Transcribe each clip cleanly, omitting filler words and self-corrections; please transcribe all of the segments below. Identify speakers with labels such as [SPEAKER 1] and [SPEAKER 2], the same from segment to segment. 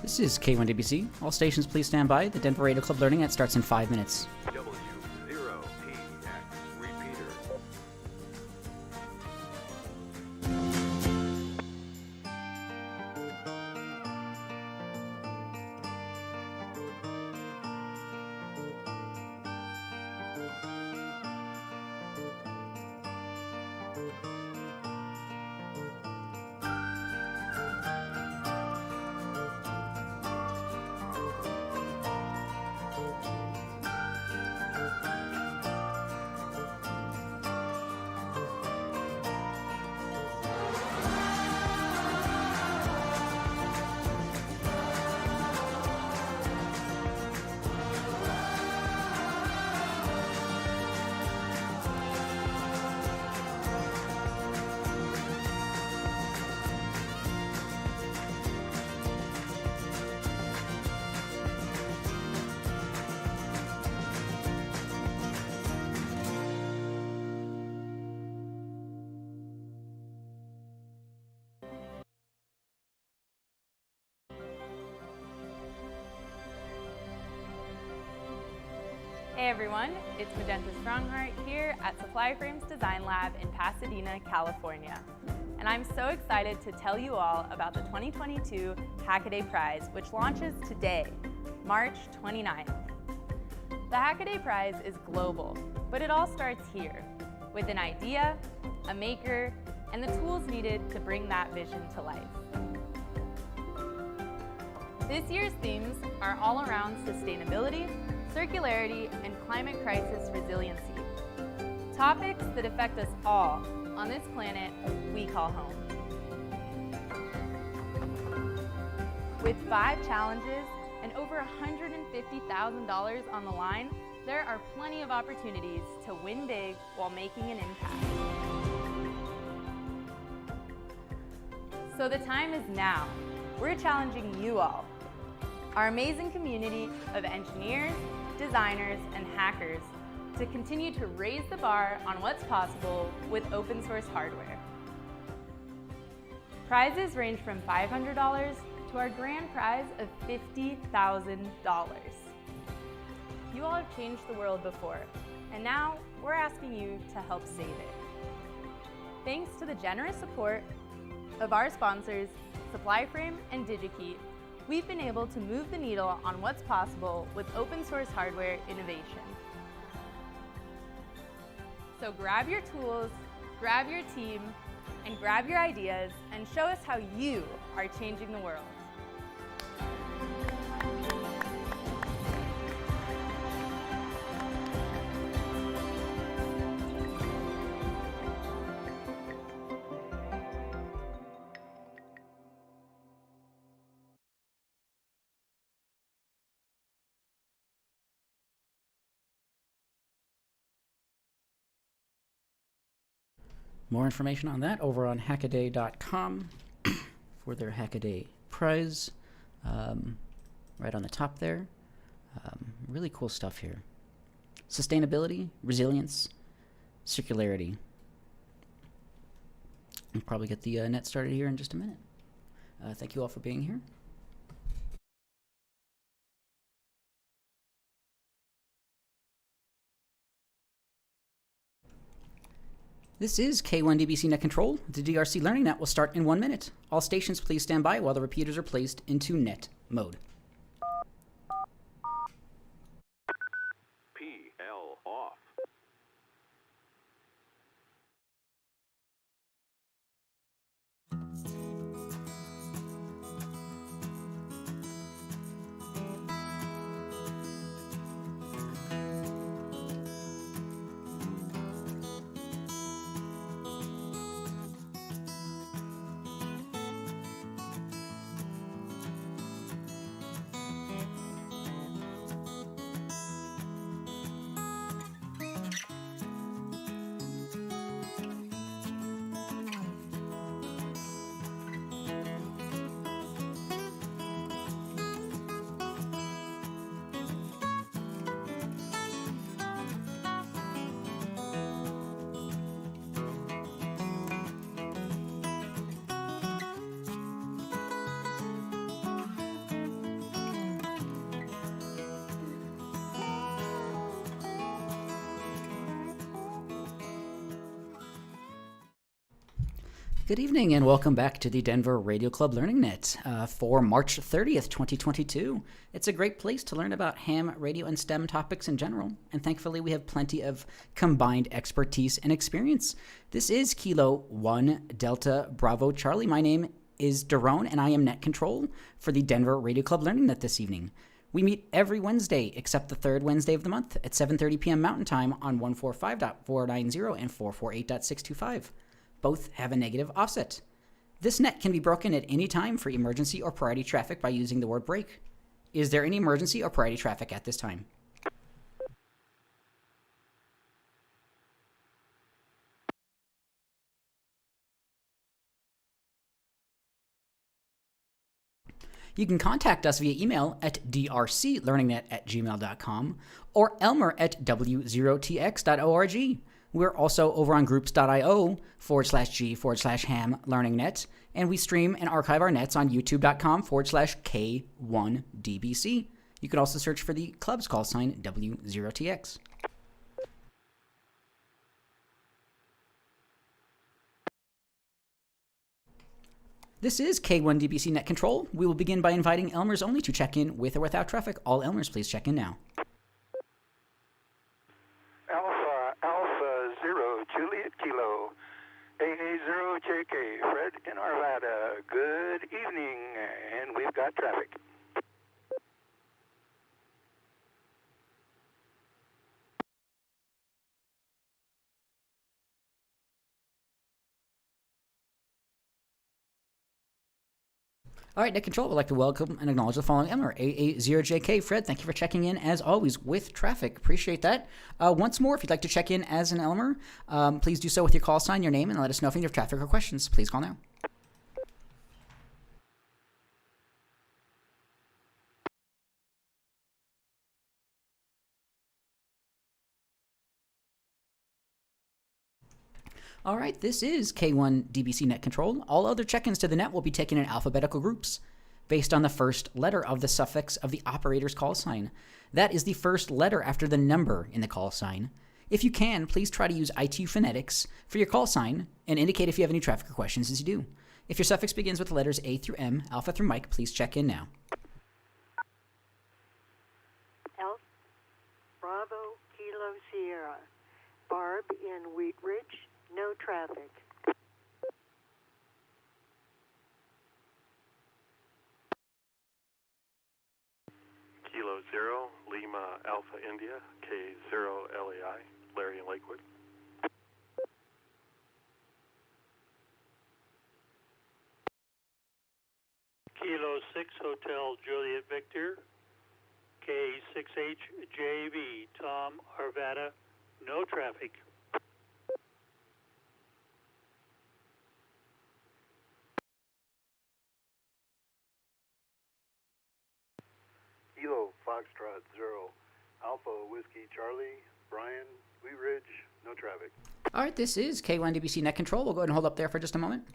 [SPEAKER 1] This is K1DBC. All stations please stand by. The Denver Radio Club Learning Net starts in 5 minutes.
[SPEAKER 2] W0TX repeater.
[SPEAKER 3] Hey everyone, it's Magenta Strongheart here at Supply Frames Design Lab in Pasadena, California. And I'm so excited to tell you all about the 2022 Hackaday Prize, which launches today, March 29th. The Hackaday Prize is global, but it all starts here, with an idea, a maker, and the tools needed to bring that vision to life. This year's themes are all around sustainability, circularity, and climate crisis resiliency. Topics that affect us all on this planet we call home. With 5 challenges and over $150,000 on the line, there are plenty of opportunities to win big while making an impact. So the time is now. We're challenging you all, our amazing community of engineers, designers, and hackers, to continue to raise the bar on what's possible with open source hardware. Prizes range from $500 to our grand prize of $50,000. You all have changed the world before, and now we're asking you to help save it. Thanks to the generous support of our sponsors, SupplyFrame and DigiKey, we've been able to move the needle on what's possible with open source hardware innovation. So grab your tools, grab your team, and grab your ideas, and show us how you are changing the world.
[SPEAKER 1] More information on that over on hackaday.com for their Hackaday Prize. Right on the top there. Really cool stuff here. Sustainability, resilience, circularity. We'll probably get the net started here in just a minute. Thank you all for being here. This is K1DBC Net Control. The DRC Learning Net will start in 1 minute. All stations please stand by while the repeaters are placed into net mode.
[SPEAKER 2] PL off.
[SPEAKER 1] Good evening and welcome back to the Denver Radio Club Learning Net for March 30th, 2022. It's a great place to learn about ham, radio, and STEM topics in general, and thankfully we have plenty of combined expertise and experience. This is Kilo 1 Delta Bravo Charlie. My name is Daron, and I am Net Control for the Denver Radio Club Learning Net this evening. We meet every Wednesday except the third Wednesday of the month at 7:30 p.m. Mountain Time on 145.490 and 448.625. Both have a negative offset. This net can be broken at any time for emergency or priority traffic by using the word break. Is there any emergency or priority traffic at this time? You can contact us via email at drclearningnet@gmail.com or elmer@w0tx.org. We're also over on groups.io/g/ham learning net, and we stream and archive our nets on youtube.com/k1dbc. You can also search for the club's call sign W0TX. This is K1DBC Net Control. We will begin by inviting Elmers only to check in with or without traffic. All Elmers, please check in now.
[SPEAKER 4] Alpha 0 Juliet Kilo AA0 JK Fred in Arvada. Good evening, and we've got traffic.
[SPEAKER 1] All right, Net Control, would like to welcome and acknowledge the following Elmer, AA0JK. Fred, thank you for checking in, as always, with traffic. Appreciate that. Once more, if you'd like to check in as an Elmer, please do so with your call sign, your name, and let us know if you have traffic or questions. Please call now. All right, this is K1DBC Net Control. All other check-ins to the net will be taken in alphabetical groups based on the first letter of the suffix of the operator's call sign. That is the first letter after the number in the call sign. If you can, please try to use ITU phonetics for your call sign and indicate if you have any traffic or questions as you do. If your suffix begins with the letters A through M, Alpha through Mike, please check in now.
[SPEAKER 5] Bravo Kilo Sierra. Barb in Wheat Ridge. No traffic.
[SPEAKER 6] Kilo 0, Lima Alpha India, K0 LAI, Larry in Lakewood.
[SPEAKER 7] Kilo 6 Hotel Juliet Victor, K6HJV, Tom Arvada, no traffic.
[SPEAKER 4] Kilo Foxtrot 0 Alpha Whiskey Charlie Brian Wheat Ridge. No traffic.
[SPEAKER 1] All right, this is K1DBC Net Control. We'll go ahead and hold up there for just a moment.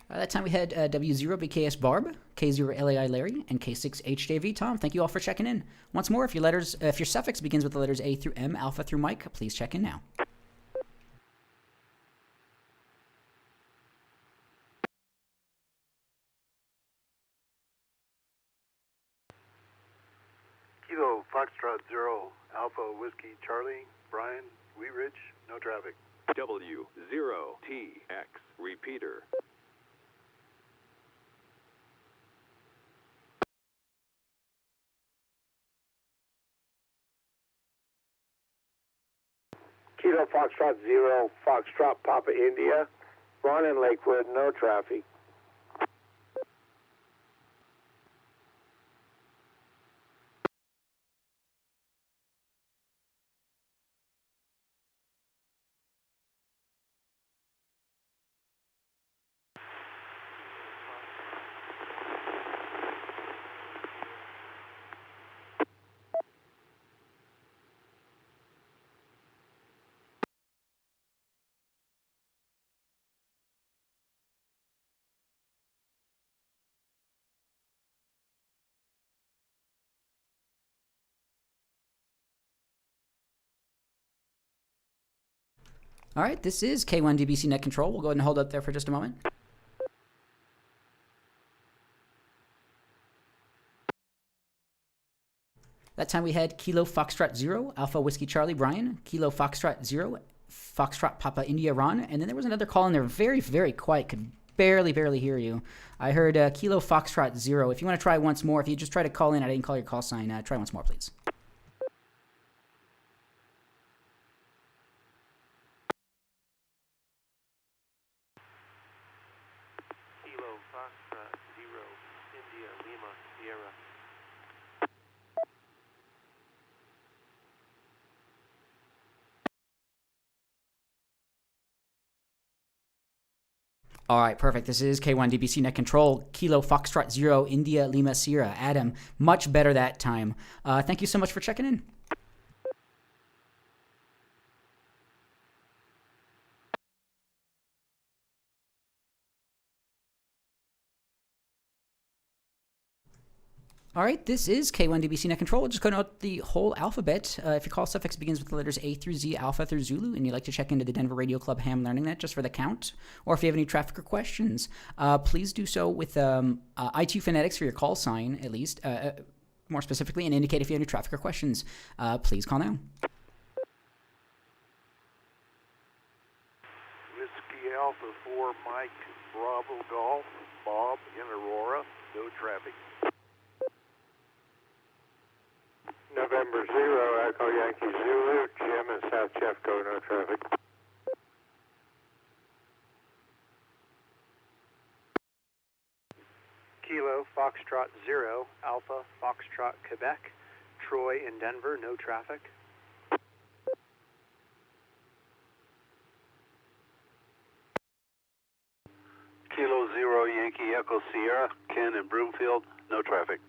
[SPEAKER 1] That time we had W0BKS Barb, K0 LAI Larry, and K6HJV Tom. Thank you all for checking in. Once more, if your suffix begins with the letters A through M, Alpha through Mike, please check in now.
[SPEAKER 4] Kilo Foxtrot 0 Alpha Whiskey Charlie Brian Wheat Ridge. No traffic.
[SPEAKER 2] W0TX Repeater.
[SPEAKER 4] Kilo Foxtrot 0 Foxtrot Papa India Ron in Lakewood. No traffic.
[SPEAKER 1] All right, this is K1DBC Net Control. We'll go ahead and hold up there for just a moment. That time we had Kilo Foxtrot 0, Alpha Whiskey Charlie Brian, Kilo Foxtrot 0, Foxtrot Papa India Ron, and then there was another call in there, very, very quiet, could barely hear you. I heard Kilo Foxtrot 0. If you want to try once more, if you just try to call in, I didn't call your call sign, try once more, please.
[SPEAKER 6] Kilo Foxtrot 0, India Lima Sierra.
[SPEAKER 1] All right, perfect. This is K1DBC Net Control, Kilo Foxtrot 0, India Lima Sierra. Adam, much better that time. Thank you so much for checking in. All right, this is K1DBC Net Control. We're just going to note the whole alphabet. If your call suffix begins with the letters A through Z, Alpha through Zulu, and you'd like to check into the Denver Radio Club Ham Learning Net just for the count, or if you have any traffic or questions, please do so with I2 phonetics for your call sign, at least, more specifically, and indicate if you have any traffic or questions. Please call now.
[SPEAKER 6] Whiskey Alpha 4, Mike Bravo Golf, Bob in Aurora, no traffic.
[SPEAKER 4] November 0, Echo Yankee Zulu, Jim in South Jeffco, no traffic.
[SPEAKER 8] Kilo Foxtrot 0, Alpha Foxtrot Quebec, Troy in Denver, no traffic.
[SPEAKER 2] Kilo 0 Yankee Echo Sierra, Ken in Broomfield, no traffic.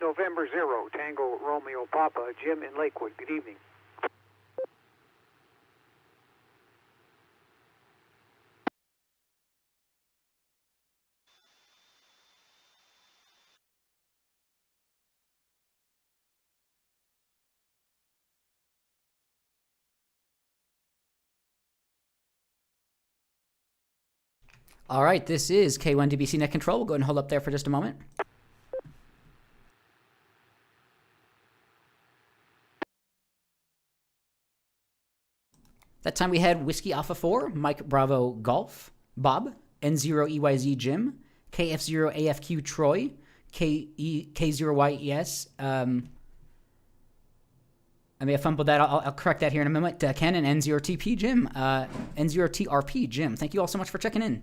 [SPEAKER 8] November 0, Tango Romeo Papa, Jim in Lakewood, good evening.
[SPEAKER 1] All right, this is K1DBC Net Control. We'll go ahead and hold up there for just a moment. That time we had Whiskey Alpha 4, Mike Bravo Golf, Bob, N0EYZ Jim, KF0AFQ Troy, K0YES. I may have fumbled that. I'll correct that here in a moment. Ken and N0TP Jim, N0TRP Jim. Thank you all so much for checking in.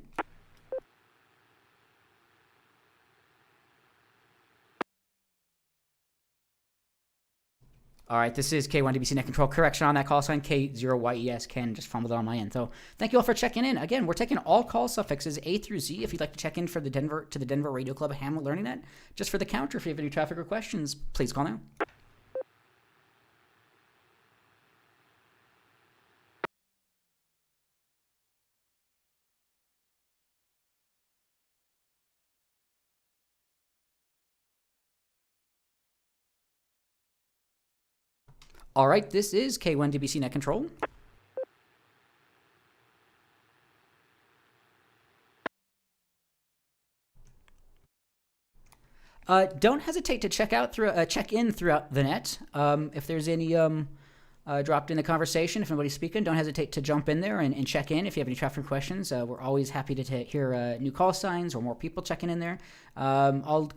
[SPEAKER 1] All right, this is K1DBC Net Control. Correction on that call sign, K0YES. Ken just fumbled it on my end. So thank you all for checking in. Again, we're taking all call suffixes A through Z. If you'd like to check in for the Denver Radio Club Ham Learning Net, just for the counter. If you have any traffic or questions, please call now. All right, this is K1DBC Net Control. Don't hesitate to check in throughout the net. If there's any dropped in the conversation, if anybody's speaking, don't hesitate to jump in there and check in if you have any traffic questions. We're always happy to hear new call signs or more people checking in there. I'll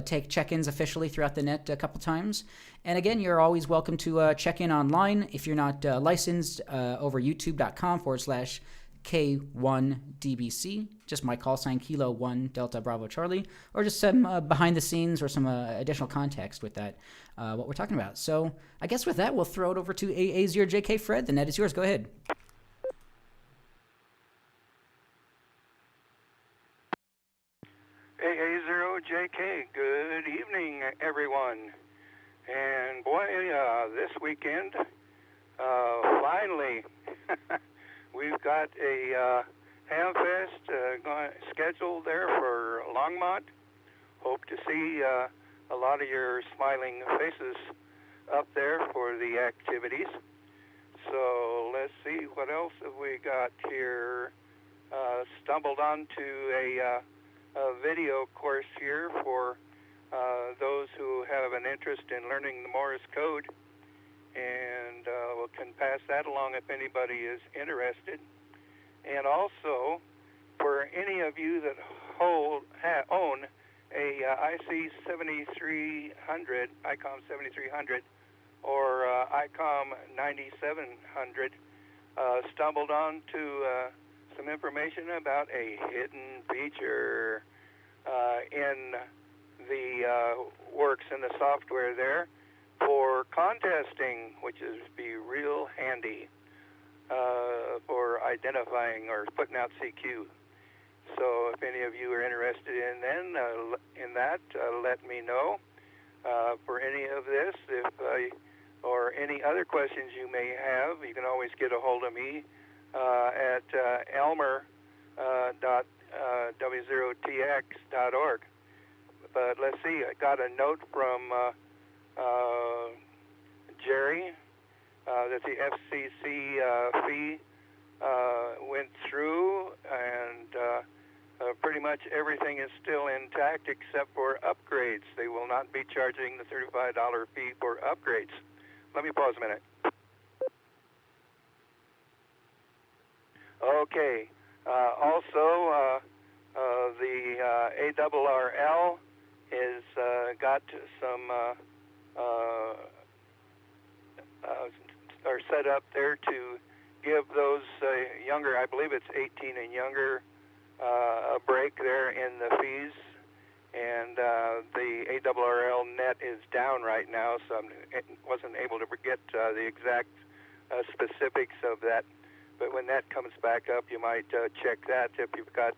[SPEAKER 1] take check-ins officially throughout the net a couple times. And again, you're always welcome to check in online if you're not licensed over youtube.com/K1DBC, just my call sign Kilo 1 Delta Bravo Charlie, or just some behind the scenes or some additional context with that, what we're talking about. So I guess with that, we'll throw it over to AA0JK Fred. The net is yours. Go ahead.
[SPEAKER 4] AA0JK, good evening, everyone. And boy, this weekend, finally, we've got a Ham Fest scheduled there for Longmont hope to see a lot of your smiling faces up there for the activities. So let's see, what else have we got here? Stumbled onto a video course here for those who have an interest in learning the Morse code, and we can pass that along if anybody is interested. And also, for any of you that own a IC 7300, ICOM 7300, or ICOM 9700, stumbled onto some information about a hidden feature in the works in the software there for contesting, which is be real handy for identifying or putting out CQ. So if any of you are interested in that, let me know. For any of this, or any other questions you may have, you can always get a hold of me at elmer.w0tx.org. But let's see, I got a note from Jerry that the FCC fee went through, and pretty much everything is still intact except for upgrades. They will not be charging the $35 fee for upgrades. Let me pause a minute. Okay. Also, the ARRL has got some are set up there to give those younger, I believe it's 18 and younger, a break there in the fees. And the ARRL net is down right now, so I wasn't able to get the exact specifics of that. But when that comes back up, you might check that if you've got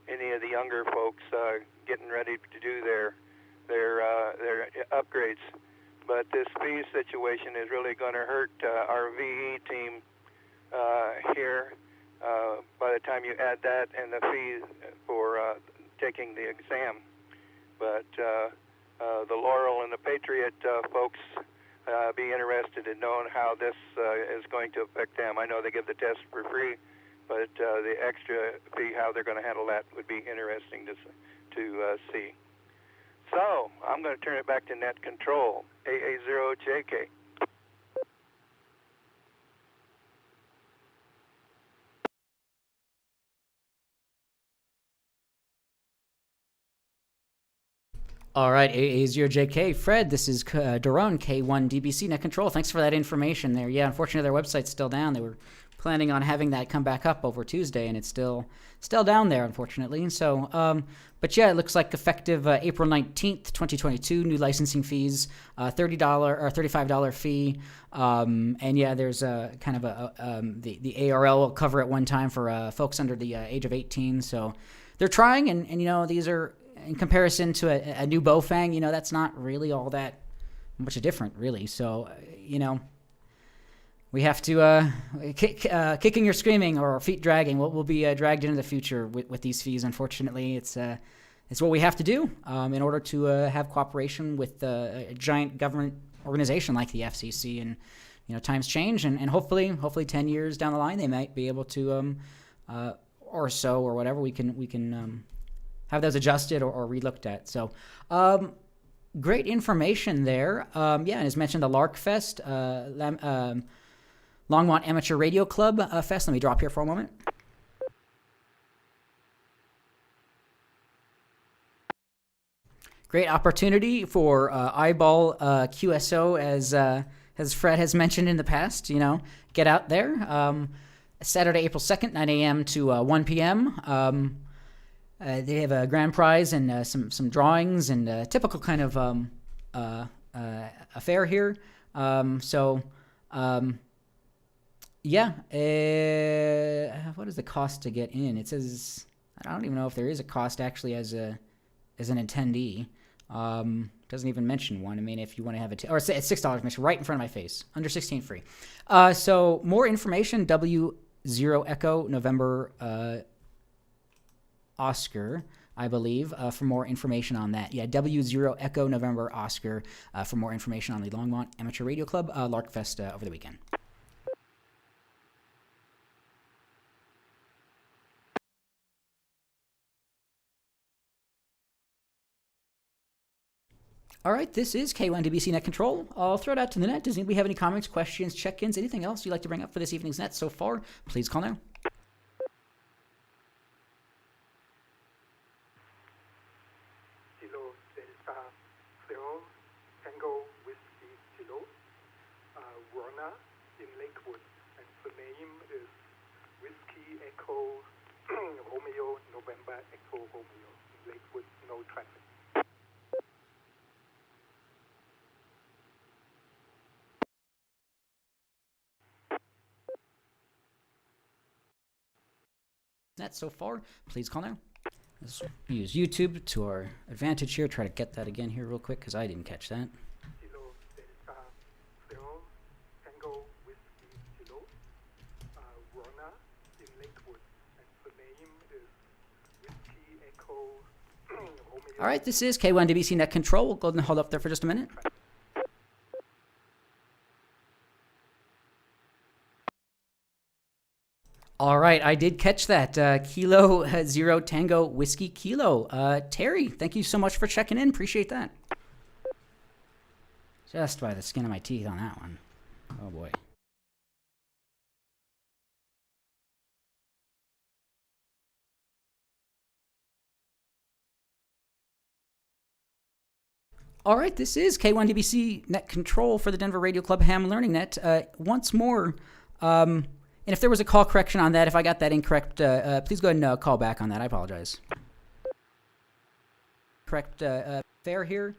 [SPEAKER 4] any of the younger folks getting ready to do their upgrades. But this fee situation is really going to hurt our VE team here by the time you add that and the fee for taking the exam. But the Laurel and the Patriot folks be interested in knowing how this is going to affect them. I know they give the test for free, but the extra fee, how they're going to handle that, would be interesting to see. So I'm going to turn it back to Net Control, AA0JK.
[SPEAKER 1] All right, AA0JK. Fred, this is Daron, K1DBC Net Control. Thanks for that information there. Yeah, unfortunately, their website's still down. They were planning on having that come back up over Tuesday, and it's still down there, unfortunately. So, but yeah, it looks like effective April 19th, 2022, new licensing fees, $30 or $35 fee. And yeah, there's a kind of the ARL will cover at one time for folks under the age of 18. So they're trying, and you know, these are, in comparison to a new Bofang, you know, that's not really all that much different, really. So, you know, we have to kicking or screaming or feet dragging. We'll be dragged into the future with these fees. Unfortunately, it's what we have to do in order to have cooperation with a giant government organization like the FCC. And you know, times change, and hopefully 10 years down the line, they might be able to or so or whatever we can. Have those adjusted or relooked at. So, great information there. Yeah, and as mentioned, the Lark Fest, Longmont Amateur Radio Club Fest. Let me drop here for a moment. Great opportunity for eyeball QSO, as Fred has mentioned in the past. You know, get out there. Saturday, April 2nd, 9 a.m. to 1 p.m. They have a grand prize and some drawings and a typical kind of affair here. Yeah. What is the cost to get in? It says, I don't even know if there is a cost actually as an attendee. Doesn't even mention one. I mean, if you want to have or it's $6, makes right in front of my face. Under 16 free. So more information, W0 Echo November Oscar I believe, for more information on that. Yeah, W0 Echo November Oscar for more information on the Longmont Amateur Radio Club Larkfest over the weekend. All right, this is K1DBC Net Control. I'll throw it out to the net. Does anybody have any comments, questions, check-ins, anything else you'd like to bring up for this evening's net so far? Please call now.
[SPEAKER 9] Kilo Delta Zero Tango Whiskey Kilo, Werner in Lakewood, and the name is Whiskey Echo Romeo November Echo Romeo in Lakewood, no traffic.
[SPEAKER 1] Net so far, please call now. Let's use YouTube to our advantage here. Try to get that again here real quick because I didn't catch that.
[SPEAKER 9] Kilo Delta Zero Tango Whiskey Kilo, Werner in Lakewood, and the name is Whiskey Echo Romeo.
[SPEAKER 1] All right, this is K1DBC Net Control. We'll go ahead and hold up there for just a minute. All right, I did catch that. Kilo Zero Tango Whiskey Kilo. Terry, thank you so much for checking in. Appreciate that. Just by the skin of my teeth on that one. Oh, boy. All right, this is K1DBC Net Control for the Denver Radio Club Ham Learning Net. Once more, and if there was a call correction on that, if I got that incorrect, please go ahead and call back on that. I apologize. Correct fare here.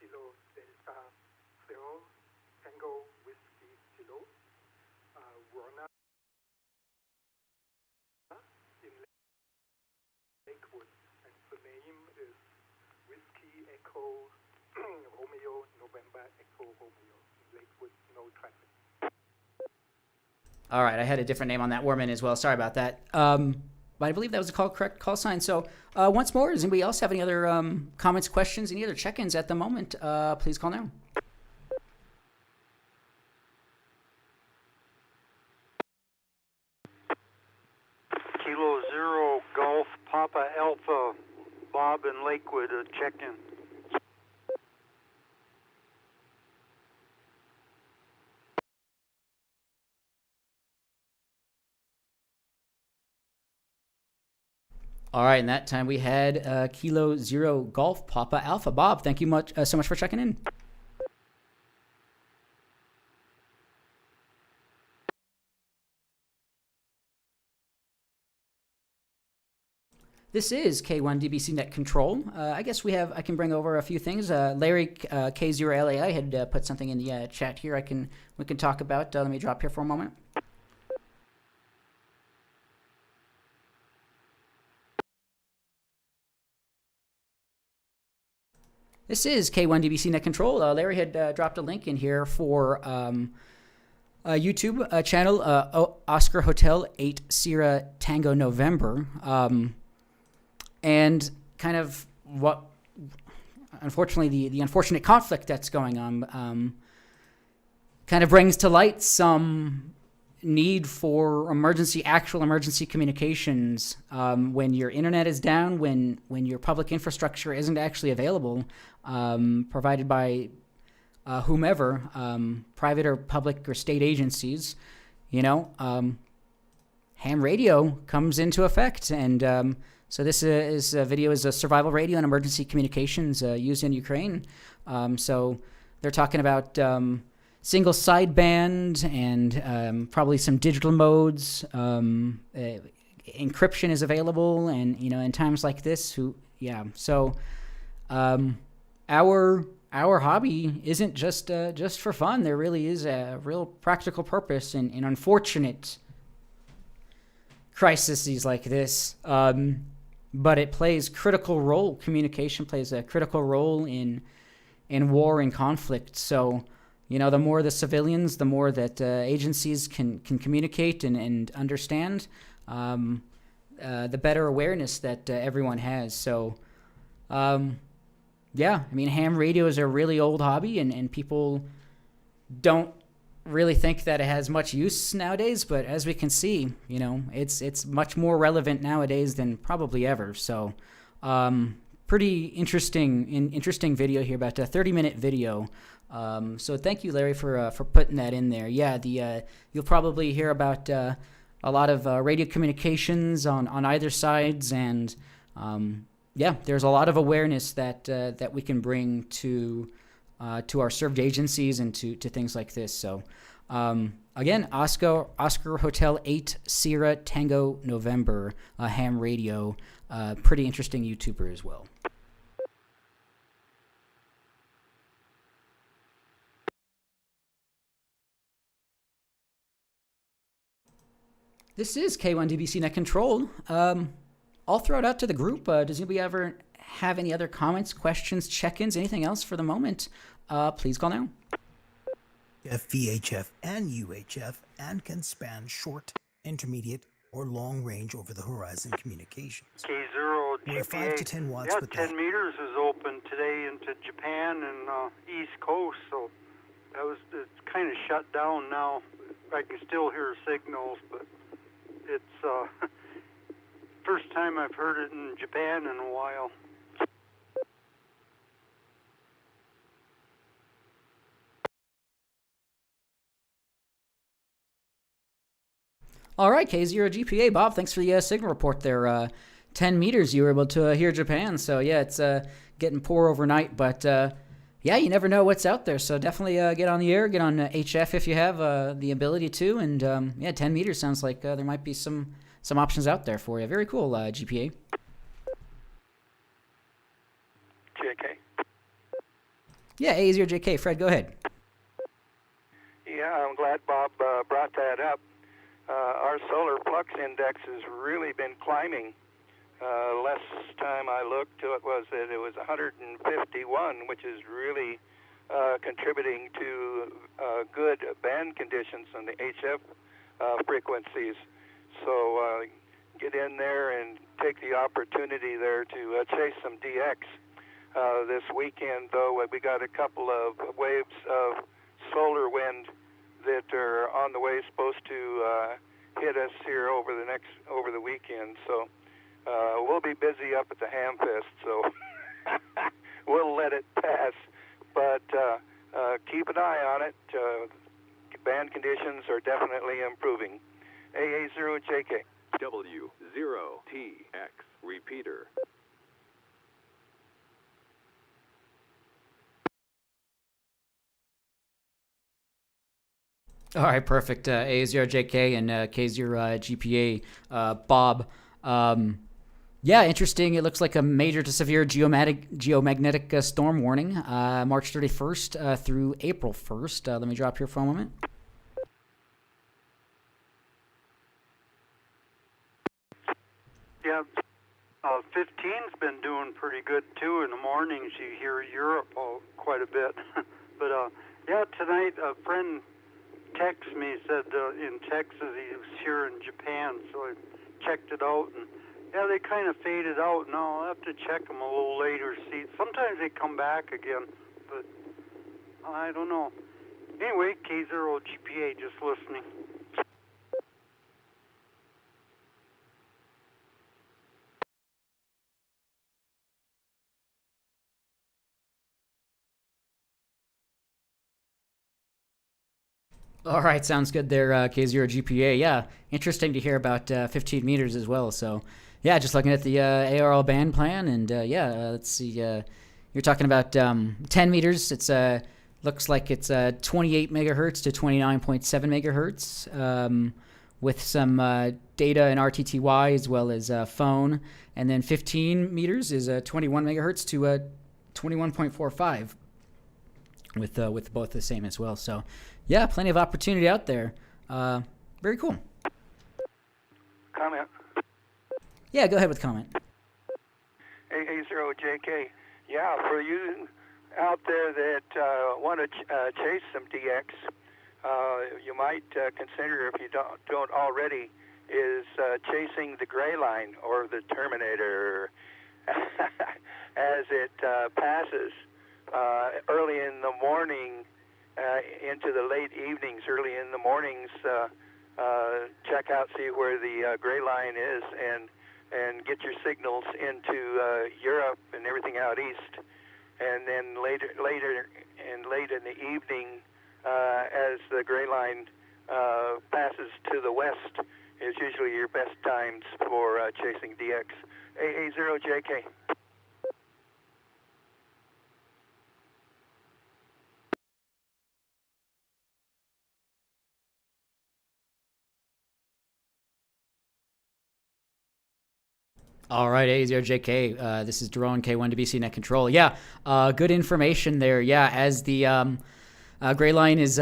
[SPEAKER 9] Kilo Delta Zero Tango Whiskey Kilo, Werner in Lakewood, and the name is Whiskey Echo Romeo November Echo Romeo in Lakewood, no traffic.
[SPEAKER 1] All right, I had a different name on that Warman as well. Sorry about that. But I believe that was the correct call sign. So once more, does anybody else have any other comments, questions, any other check-ins at the moment? Please call now.
[SPEAKER 10] Kilo Zero Golf Papa Alpha Bob in Lakewood, check-in.
[SPEAKER 1] All right, and that time we had Kilo Zero Golf Papa Alpha. Bob, thank you so much for checking in. This is K1DBC Net Control. I guess I can bring over a few things. Larry K0LAI had put something in the chat here we can talk about. Let me drop here for a moment. This is K1DBC Net Control. Larry had dropped a link in here for a YouTube channel, Oscar Hotel 8 Sierra Tango November. And kind of what, unfortunately, the unfortunate conflict that's going on kind of brings to light some need for actual emergency communications when your internet is down, when your public infrastructure isn't actually available, provided by whomever, private or public or state agencies. Ham radio comes into effect, and so this video is a survival radio and emergency communications used in Ukraine. So they're talking about single sideband and probably some digital modes. Encryption is available, and in times like this, So our hobby isn't just for fun. There really is a real practical purpose in unfortunate crises like this. But it plays critical role. Communication plays a critical role in war and conflict. So, the more the civilians, the more that agencies can communicate and understand, the better awareness that everyone has. So, yeah, I mean, ham radio is a really old hobby, and people don't really think that it has much use nowadays. But as we can see, it's much more relevant nowadays than probably ever. So, pretty interesting video here, about a 30-minute video. So thank you, Larry, for putting that in there. Yeah, you'll probably hear about a lot of radio communications on either sides, and yeah, there's a lot of awareness that we can bring to our served agencies and to things like this. So again, Oscar Hotel 8 Sierra Tango November, ham radio, pretty interesting YouTuber as well. This is K1DBC Net Control. I'll throw it out to the group. Does anybody ever have any other comments, questions, check-ins, anything else for the moment? Please call now.
[SPEAKER 11] VHF and UHF and can span short, intermediate, or long range over the horizon communications.
[SPEAKER 10] K0
[SPEAKER 11] We're 5 to 10 watts.
[SPEAKER 10] Yeah,
[SPEAKER 11] with
[SPEAKER 10] 10 meters is open today into Japan and East Coast, so it's kind of shut down now. I can still hear signals, but it's first time I've heard it in Japan in a while.
[SPEAKER 1] All right, K0 GPA, Bob, thanks for the signal report there. 10 meters you were able to hear Japan, so yeah, it's getting poor overnight, but yeah, you never know what's out there, so definitely get on the air, get on HF if you have the ability to, and yeah, 10 meters sounds like there might be some options out there for you. Very cool, GPA.
[SPEAKER 4] JK.
[SPEAKER 1] Yeah, A0JK. Fred, go ahead.
[SPEAKER 4] Yeah, I'm glad Bob brought that up. Our solar flux index has really been climbing. Last time I looked, it was 151, which is really contributing to good band conditions on the HF frequencies. So get in there and take the opportunity there to chase some DX. This weekend, though, we got a couple of waves of solar wind that are on the way, supposed to hit us here over the weekend. So we'll be busy up at the Ham Fest, so we'll let it pass. But keep an eye on it. Band conditions are definitely improving. AA0JK.
[SPEAKER 12] W0TX repeater.
[SPEAKER 1] All right, perfect. A0JK and K0 GPA. Bob, yeah, interesting. It looks like a major to severe geomagnetic storm warning, March 31st through April 1st. Let me drop here for a moment.
[SPEAKER 10] Yeah, 15's been doing pretty good too. In the mornings, you hear Europe quite a bit. But yeah, tonight a friend texted me, said in Texas he was here in Japan, so I checked it out, and yeah, they kind of faded out. Now I'll have to check them a little later, see. Sometimes they come back again, but I don't know. Anyway, K0 GPA, just listening.
[SPEAKER 1] All right, sounds good there, K0 GPA. Yeah, interesting to hear about 15 meters as well. So, yeah, just looking at the ARL band plan, and yeah, let's see. You're talking about 10 meters. It's looks like it's 28 megahertz to 29.7 megahertz, with some data and RTTY as well as phone. And then 15 meters is 21 megahertz to 21.45, with both the same as well. So. Yeah, plenty of opportunity out there. Very cool.
[SPEAKER 4] Comment.
[SPEAKER 1] Yeah, go ahead with comment.
[SPEAKER 4] AA0JK. Yeah, for you out there that want to chase some DX, you might consider, if you don't already, is chasing the gray line or the Terminator as it passes early in the morning into the late evenings. Early in the mornings, check out, see where the gray line is, and get your signals into Europe and everything out east. And then late in the evening, as the gray line passes to the west, is usually your best times for chasing DX. AA0JK.
[SPEAKER 1] All right, A0JK, this is Jerome, K1 WBC Net Control. Yeah, good information there. Yeah, as the gray line is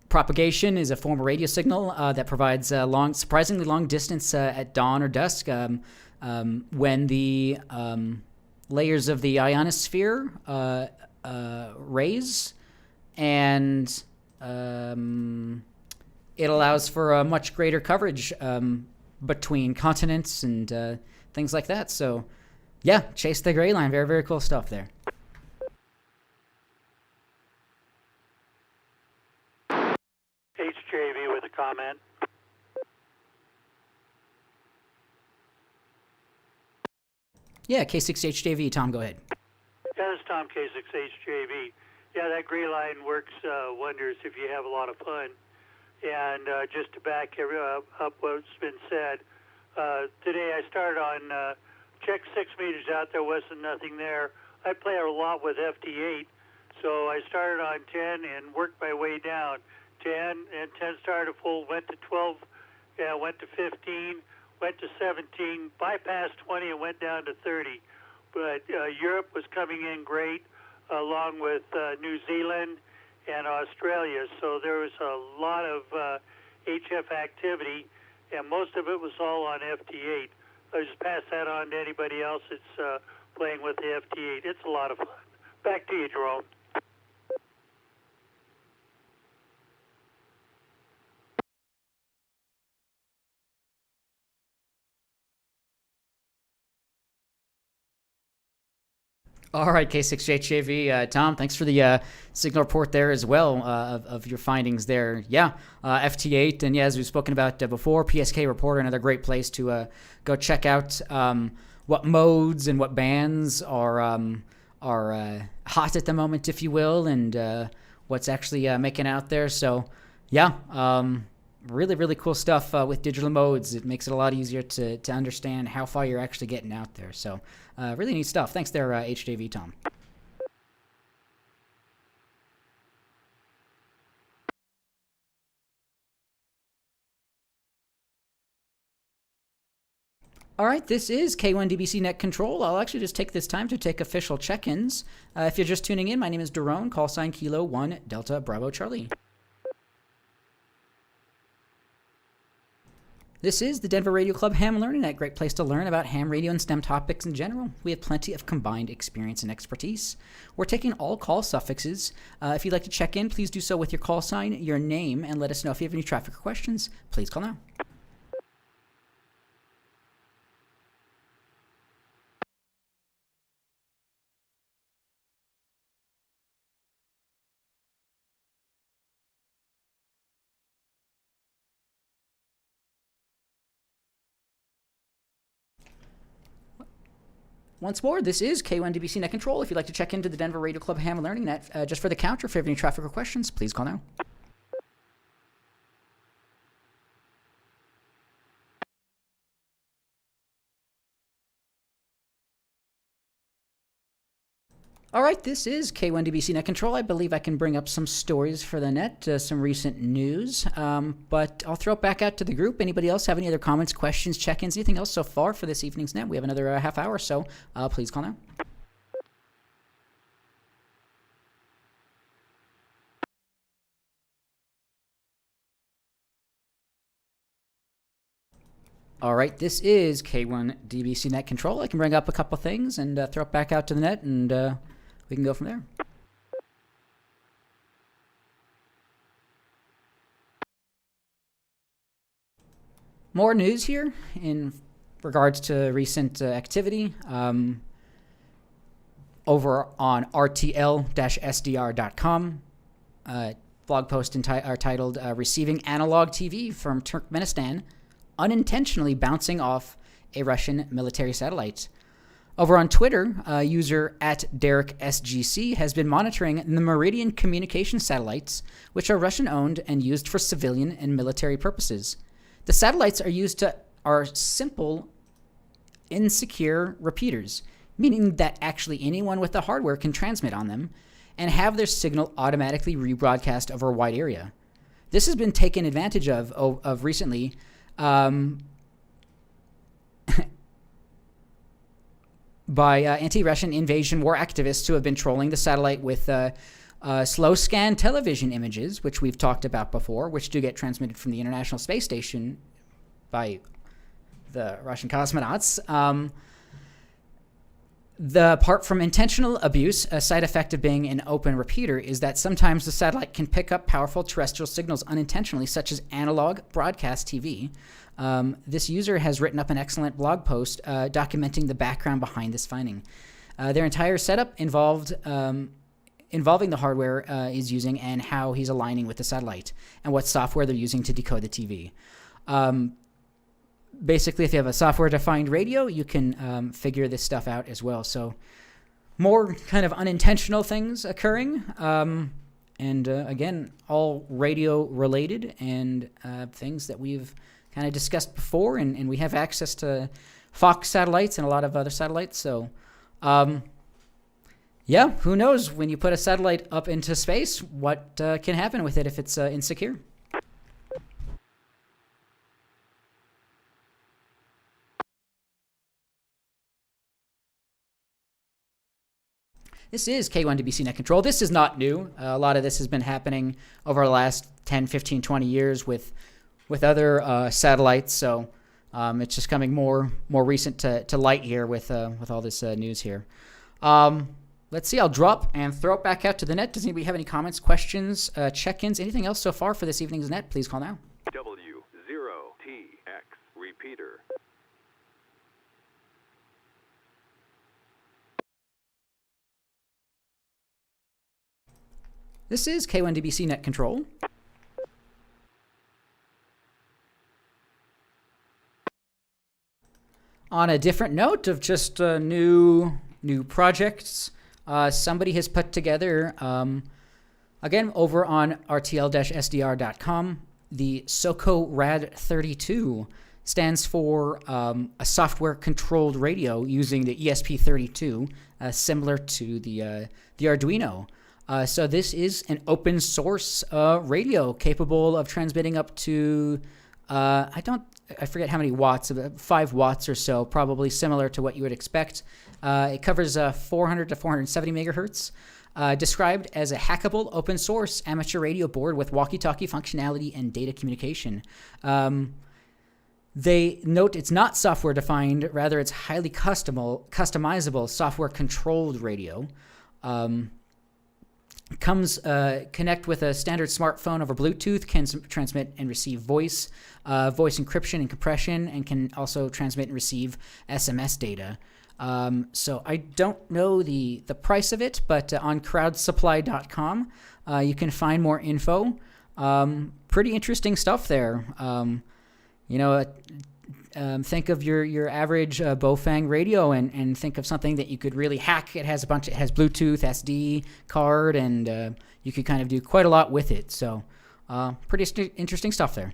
[SPEAKER 1] propagation is a form of radio signal that provides surprisingly long distance at dawn or dusk when the layers of the ionosphere raise, and it allows for a much greater coverage between continents and things like that. So, yeah, chase the gray line. Very, very cool stuff there.
[SPEAKER 7] HJV with a comment.
[SPEAKER 1] Yeah, K6HJV. Tom, go ahead.
[SPEAKER 7] Yeah, this is Tom, K6HJV. Yeah, that gray line works wonders if you have a lot of fun. And just to back up what's been said, today I started on check 6 meters out. There wasn't nothing there. I play a lot with FT8, so I started on 10 and worked my way down. 10 and 10 started full, went to 12, went to 15, went to 17, bypassed 20 and went down to 30. But Europe was coming in great, along with New Zealand and Australia. So there was a lot of HF activity, and most of it was all on FT8. I'll just pass that on to anybody else that's playing with the FT8. It's a lot of fun. Back to you, Jerome.
[SPEAKER 1] All right, K6HJV. Tom, thanks for the signal report there as well of your findings there. Yeah, FT8, and yeah, as we've spoken about before, PSK Reporter, another great place to go check out what modes and what bands are hot at the moment, if you will, and what's actually making out there. So, yeah, really, really cool stuff with digital modes. It makes it a lot easier to understand how far you're actually getting out there. So, really neat stuff. Thanks there, HJV Tom. All right, this is K1 DBC Net Control. I'll actually just take this time to take official check-ins. If you're just tuning in, my name is Daron, call sign Kilo 1 Delta Bravo Charlie. This is the Denver Radio Club Ham Learning Net, great place to learn about ham radio and STEM topics in general. We have plenty of combined experience and expertise. We're taking all call suffixes. If you'd like to check in, please do so with your call sign, your name, and let us know if you have any traffic or questions. Please call now. Once more, this is K1 DBC Net Control. If you'd like to check into the Denver Radio Club Ham Learning Net, just for the counter, if you have any traffic or questions, please call now. All right, this is K1 DBC Net Control. I believe I can bring up some stories for the net, some recent news, but I'll throw it back out to the group. Anybody else have any other comments, questions, check-ins, anything else so far for this evening's net? We have another half hour or so. Please call now. All right, this is K1 DBC Net Control. I can bring up a couple things and throw it back out to the net, and we can go from there. more news here in regards to recent activity. Over on rtl-sdr.com, blog posts are titled Receiving Analog TV from Turkmenistan Unintentionally Bouncing Off a Russian Military Satellite. Over on Twitter, user @DerekSGC has been monitoring the Meridian communication satellites, which are Russian-owned and used for civilian and military purposes. The satellites are simple, insecure repeaters, meaning that actually anyone with the hardware can transmit on them and have their signal automatically rebroadcast over a wide area. This has been taken advantage of recently by anti-Russian invasion war activists who have been trolling the satellite with slow scan television images, which we've talked about before, which do get transmitted from the International Space Station by the Russian cosmonauts. Apart from intentional abuse, a side effect of being an open repeater is that sometimes the satellite can pick up powerful terrestrial signals unintentionally, such as analog broadcast TV. This user has written up an excellent blog post documenting the background behind this finding. Their entire setup involving the hardware is using and how he's aligning with the satellite and what software they're using to decode the TV. Basically, if you have a software-defined radio, you can figure this stuff out as well. So more kind of unintentional things occurring. Again, all radio-related and things that we've kind of discussed before. And we have access to Fox satellites and a lot of other satellites. So, yeah, who knows? When you put a satellite up into space, what can happen with it if it's insecure? This is K1DBC Net Control. This is not new. A lot of this has been happening over the last 10, 15, 20 years with other satellites. So it's just coming more recent to light here with all this news here. Let's see. I'll drop and throw it back out to the net. Does anybody have any comments, questions, check-ins, anything else so far for this evening's net? Please call now.
[SPEAKER 12] W0TX repeater.
[SPEAKER 1] This is K1DBC Net Control. On a different note of just new projects, somebody has put together, again, over on rtl-sdr.com, the SOCO RAD 32 stands for a software-controlled radio using the ESP32, similar to the Arduino. So this is an open source radio capable of transmitting up to, I forget how many watts, 5 watts or so, probably similar to what you would expect. It covers 400 to 470 megahertz, described as a hackable open source amateur radio board with walkie-talkie functionality and data communication. They note it's not software defined, rather it's highly customizable software controlled radio. Connect with a standard smartphone over Bluetooth, can transmit and receive voice encryption and compression, and can also transmit and receive SMS data. So I don't know the price of it, but on crowdsupply.com, you can find more info. Pretty interesting stuff there. Think of your average Bofang radio and think of something that you could really hack. It has Bluetooth, SD card, and you could kind of do quite a lot with it. So pretty interesting stuff there.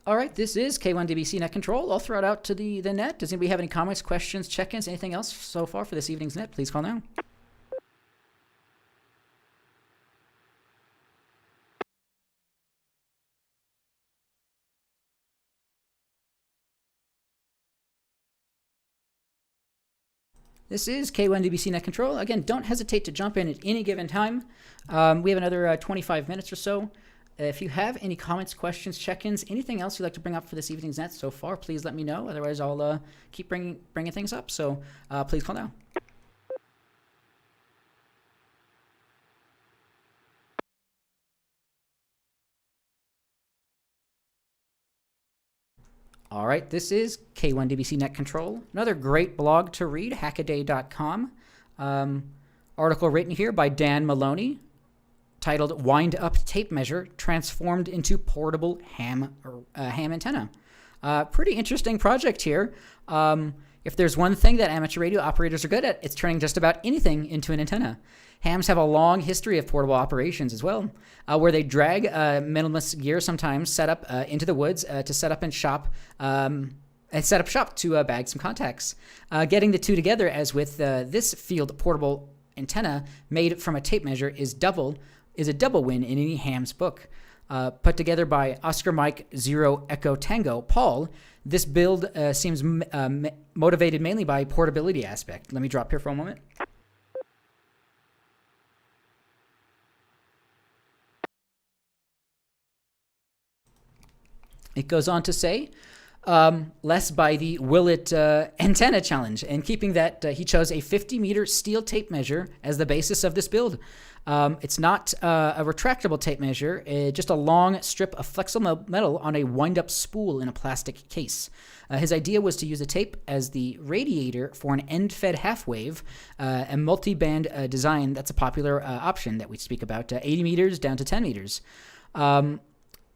[SPEAKER 1] All right, this is K1DBC Net Control. I'll throw it out to the net. Does anybody have any comments, questions, check-ins, anything else so far for this evening's net? Please call now. This is K1DBC Net Control. Again, don't hesitate to jump in at any given time. We have another 25 minutes or so. if you have any comments, questions, check-ins, anything else you'd like to bring up for this evening's net so far, please let me know. Otherwise, I'll keep bringing things up. So please call now. All right, this is K1DBC Net Control. Another great blog to read, hackaday.com. Article written here by Dan Maloney, titled "Wind-Up Tape Measure Transformed into Portable Ham Antenna." Pretty interesting project here. If there's one thing that amateur radio operators are good at, it's turning just about anything into an antenna. Hams have a long history of portable operations as well, where they drag minimalist gear sometimes set up into the woods to set up shop to bag some contacts. Getting the two together, as with this field portable antenna made from a tape measure, is a double win in any ham's book. Put together by Oscar Mike 0 Echo Tango Paul, this build seems motivated mainly by portability aspect. Let me drop here for a moment. It goes on to say, less by the Will It antenna challenge, and keeping that, he chose a 50-meter steel tape measure as the basis of this build. It's not a retractable tape measure, just a long strip of flexible metal on a wind-up spool in a plastic case. His idea was to use the tape as the radiator for an end-fed half-wave, a multi-band design that's a popular option that we speak about, 80 meters down to 10 meters.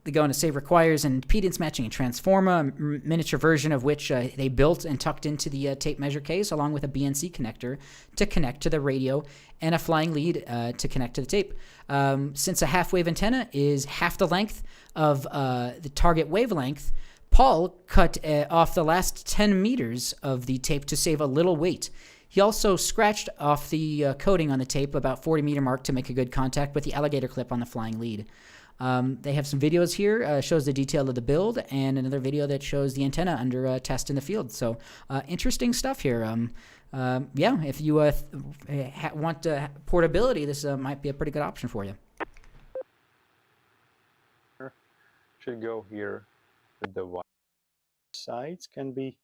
[SPEAKER 1] They go on to say requires an impedance matching and transformer, a miniature version of which they built and tucked into the tape measure case, along with a BNC connector to connect to the radio and a flying lead to connect to the tape. Since a half-wave antenna is half the length of the target wavelength, Paul cut off the last 10 meters of the tape to save a little weight. He also scratched off the coating on the tape about 40-meter mark to make a good contact with the alligator clip on the flying lead. They have some videos here, shows the detail of the build, and another video that shows the antenna under test in the field. So interesting stuff here. Yeah, if you want portability, this might be a pretty good option for you.
[SPEAKER 12] Should go here with the wide sides can be.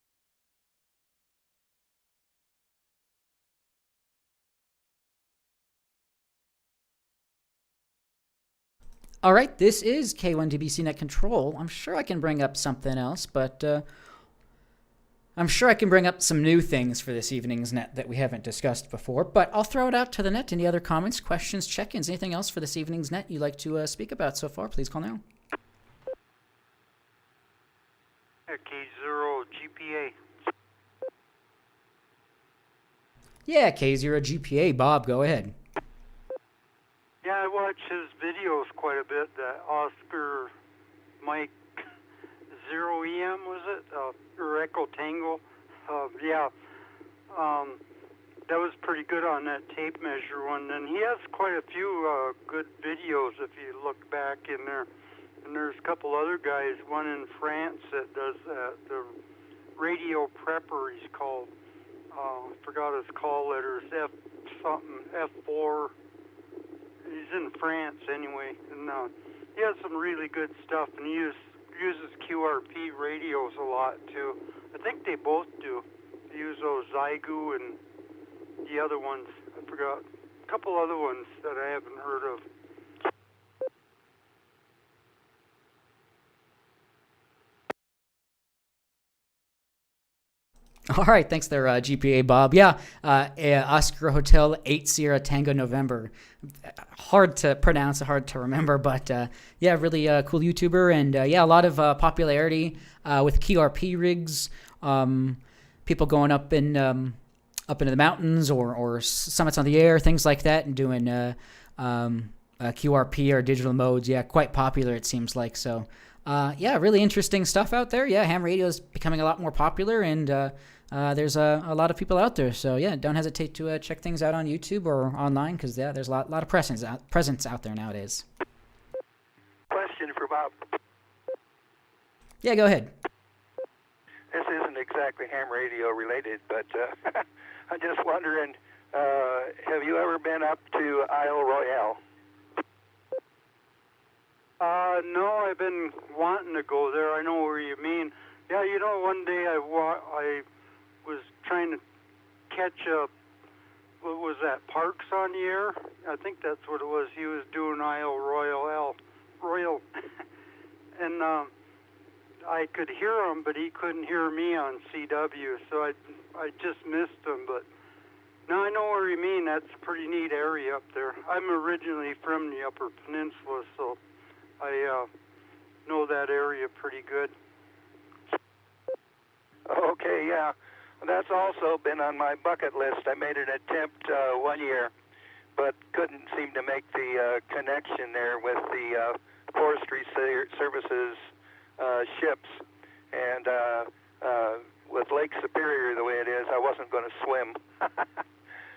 [SPEAKER 1] All right, this is K1DBC Net Control. I'm sure I can bring up something else, but I'm sure I can bring up some new things for this evening's net that we haven't discussed before. But I'll throw it out to the net. Any other comments, questions, check-ins, anything else for this evening's net you'd like to speak about so far? Please call now.
[SPEAKER 10] K0 GPA.
[SPEAKER 1] Yeah, K0 GPA. Bob, go ahead.
[SPEAKER 10] Yeah, I watch his videos quite a bit. That Oscar Mike 0 was it? Or Echo Tango? Yeah. That was pretty good on that tape measure one. And he has quite a few good videos if you look back in there. And there's a couple other guys, one in France that does that. The radio prepper, he's called. I forgot his call letters, F something, F4. He's in France anyway, and he has some really good stuff, and he uses QRP radios a lot too. I think they both do. They use those Zygu and the other ones. I forgot a couple other ones that I haven't heard of.
[SPEAKER 1] All right, thanks there, GPA Bob. Yeah, Oscar Hotel 8 Sierra Tango November. Hard to pronounce, hard to remember, but yeah, really cool YouTuber, and yeah, a lot of popularity with QRP rigs. People going up into the mountains or summits on the air, things like that, and doing QRP or digital modes. Yeah, quite popular it seems like. So yeah, really interesting stuff out there. Yeah, ham radio is becoming a lot more popular, and there's a lot of people out there. So yeah, don't hesitate to check things out on YouTube or online, because yeah, there's a lot of presence out there nowadays.
[SPEAKER 13] Question for Bob.
[SPEAKER 1] Yeah, go ahead.
[SPEAKER 13] This isn't exactly ham radio related, but I'm just wondering, have you ever been up to Isle Royale?
[SPEAKER 10] No, I've been wanting to go there. I know where you mean. Yeah, you know, one day I was trying to catch what was that, Parks on the Air? I think that's what it was. He was doing Isle Royal, and I could hear him, but he couldn't hear me on CW, so I just missed him. But now I know where you mean. That's a pretty neat area up there. I'm originally from the Upper Peninsula, so I know that area pretty good.
[SPEAKER 13] Okay, yeah. That's also been on my bucket list. I made an attempt 1 year, but couldn't seem to make the connection there with the Forestry Services ships. And with Lake Superior the way it is, I wasn't going to swim.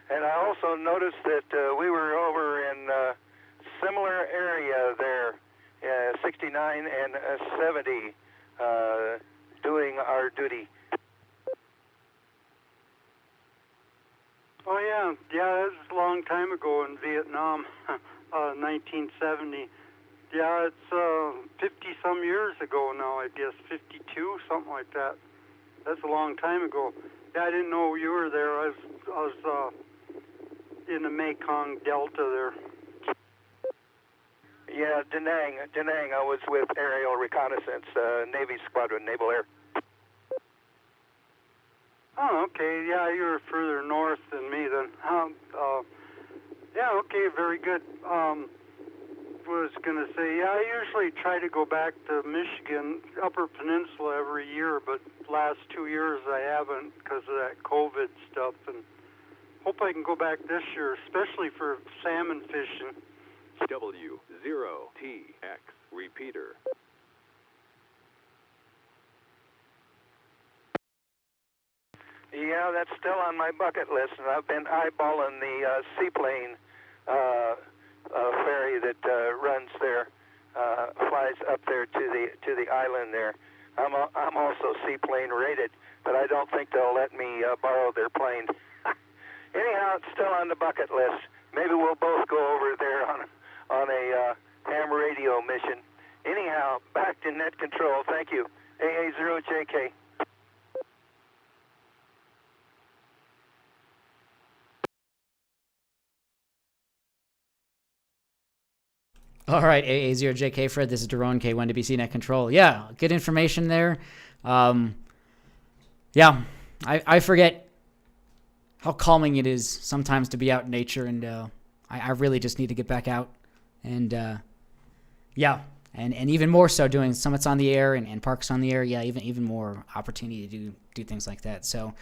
[SPEAKER 13] And I also noticed that we were over in a similar area there, 69 and 70, doing our duty.
[SPEAKER 10] Oh, yeah. Yeah, that was a long time ago in Vietnam, 1970. Yeah, it's 50-some years ago now, I guess, 52, something like that. That's a long time ago. Yeah, I didn't know you were there. I was in the Mekong Delta there.
[SPEAKER 13] Yeah, Da Nang. I was with Aerial Reconnaissance, Navy Squadron, Naval Air.
[SPEAKER 10] Oh, okay. Yeah, you were further north than me then. Yeah, okay, very good. Was going to say, yeah, I usually try to go back to Michigan, Upper Peninsula every year, but last 2 years I haven't because of that COVID stuff, and hope I can go back this year, especially for salmon fishing.
[SPEAKER 14] W0TX repeater.
[SPEAKER 13] Yeah, that's still on my bucket list, and I've been eyeballing the seaplane ferry that runs there, flies up there to the island there. I'm also seaplane rated, but I don't think they'll let me borrow their plane. Anyhow, it's still on the bucket list. Maybe we'll both go over there on a ham radio mission. Anyhow, back to net control. Thank you. AA0JK.
[SPEAKER 1] All right, AA0JK Fred, this is Daron K1WBC Net Control. Yeah, good information there. Yeah, I forget how calming it is sometimes to be out in nature, and I really just need to get back out. And yeah, and even more so doing summits on the air and parks on the air. Yeah, even more opportunity to do things like that. So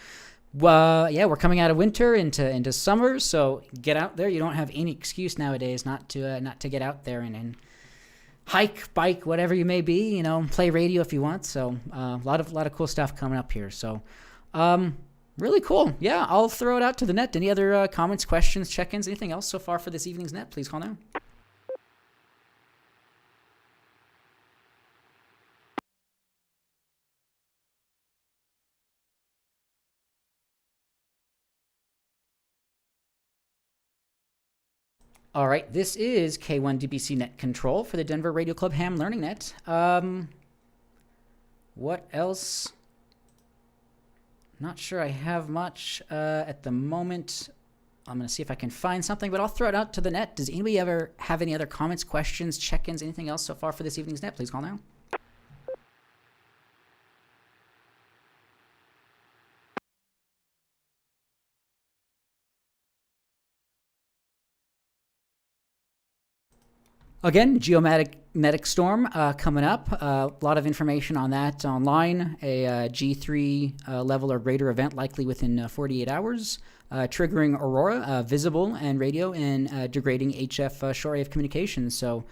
[SPEAKER 1] yeah, we're coming out of winter into summer, so get out there. You don't have any excuse nowadays not to get out there and hike, bike, whatever you may be. You know, play radio if you want. So a lot of cool stuff coming up here. So really cool. Yeah, I'll throw it out to the net. Any other comments, questions, check-ins, anything else so far for this evening's net? Please call now. All right, this is K1DBC Net Control for the Denver Radio Club Ham Learning Net. What else? Not sure I have much at the moment. I'm going to see if I can find something, but I'll throw it out to the net. Does anybody ever have any other comments, questions, check-ins, anything else so far for this evening's net? Please call now. Again, geomagnetic storm coming up. A lot of information on that online. A G3 level or greater event likely within 48 hours. Triggering aurora, visible and radio, and degrading HF shortwave communications. So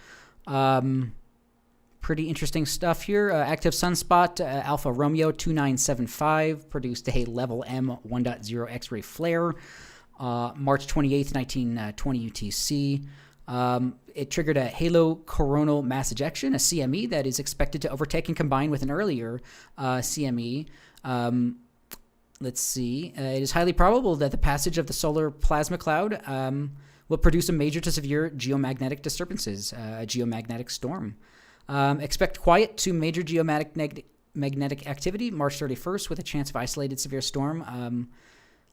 [SPEAKER 1] pretty interesting stuff here. Active sunspot, Alpha Romeo 2975, produced a level M 1.0 X-ray flare. March 28th, 1920 UTC. It triggered a halo coronal mass ejection, a CME, that is expected to overtake and combine with an earlier CME. Let's see. It is highly probable that the passage of the solar plasma cloud will produce a major to severe geomagnetic disturbances, a geomagnetic storm. Expect quiet to major geomagnetic activity, March 31st, with a chance of isolated severe storm.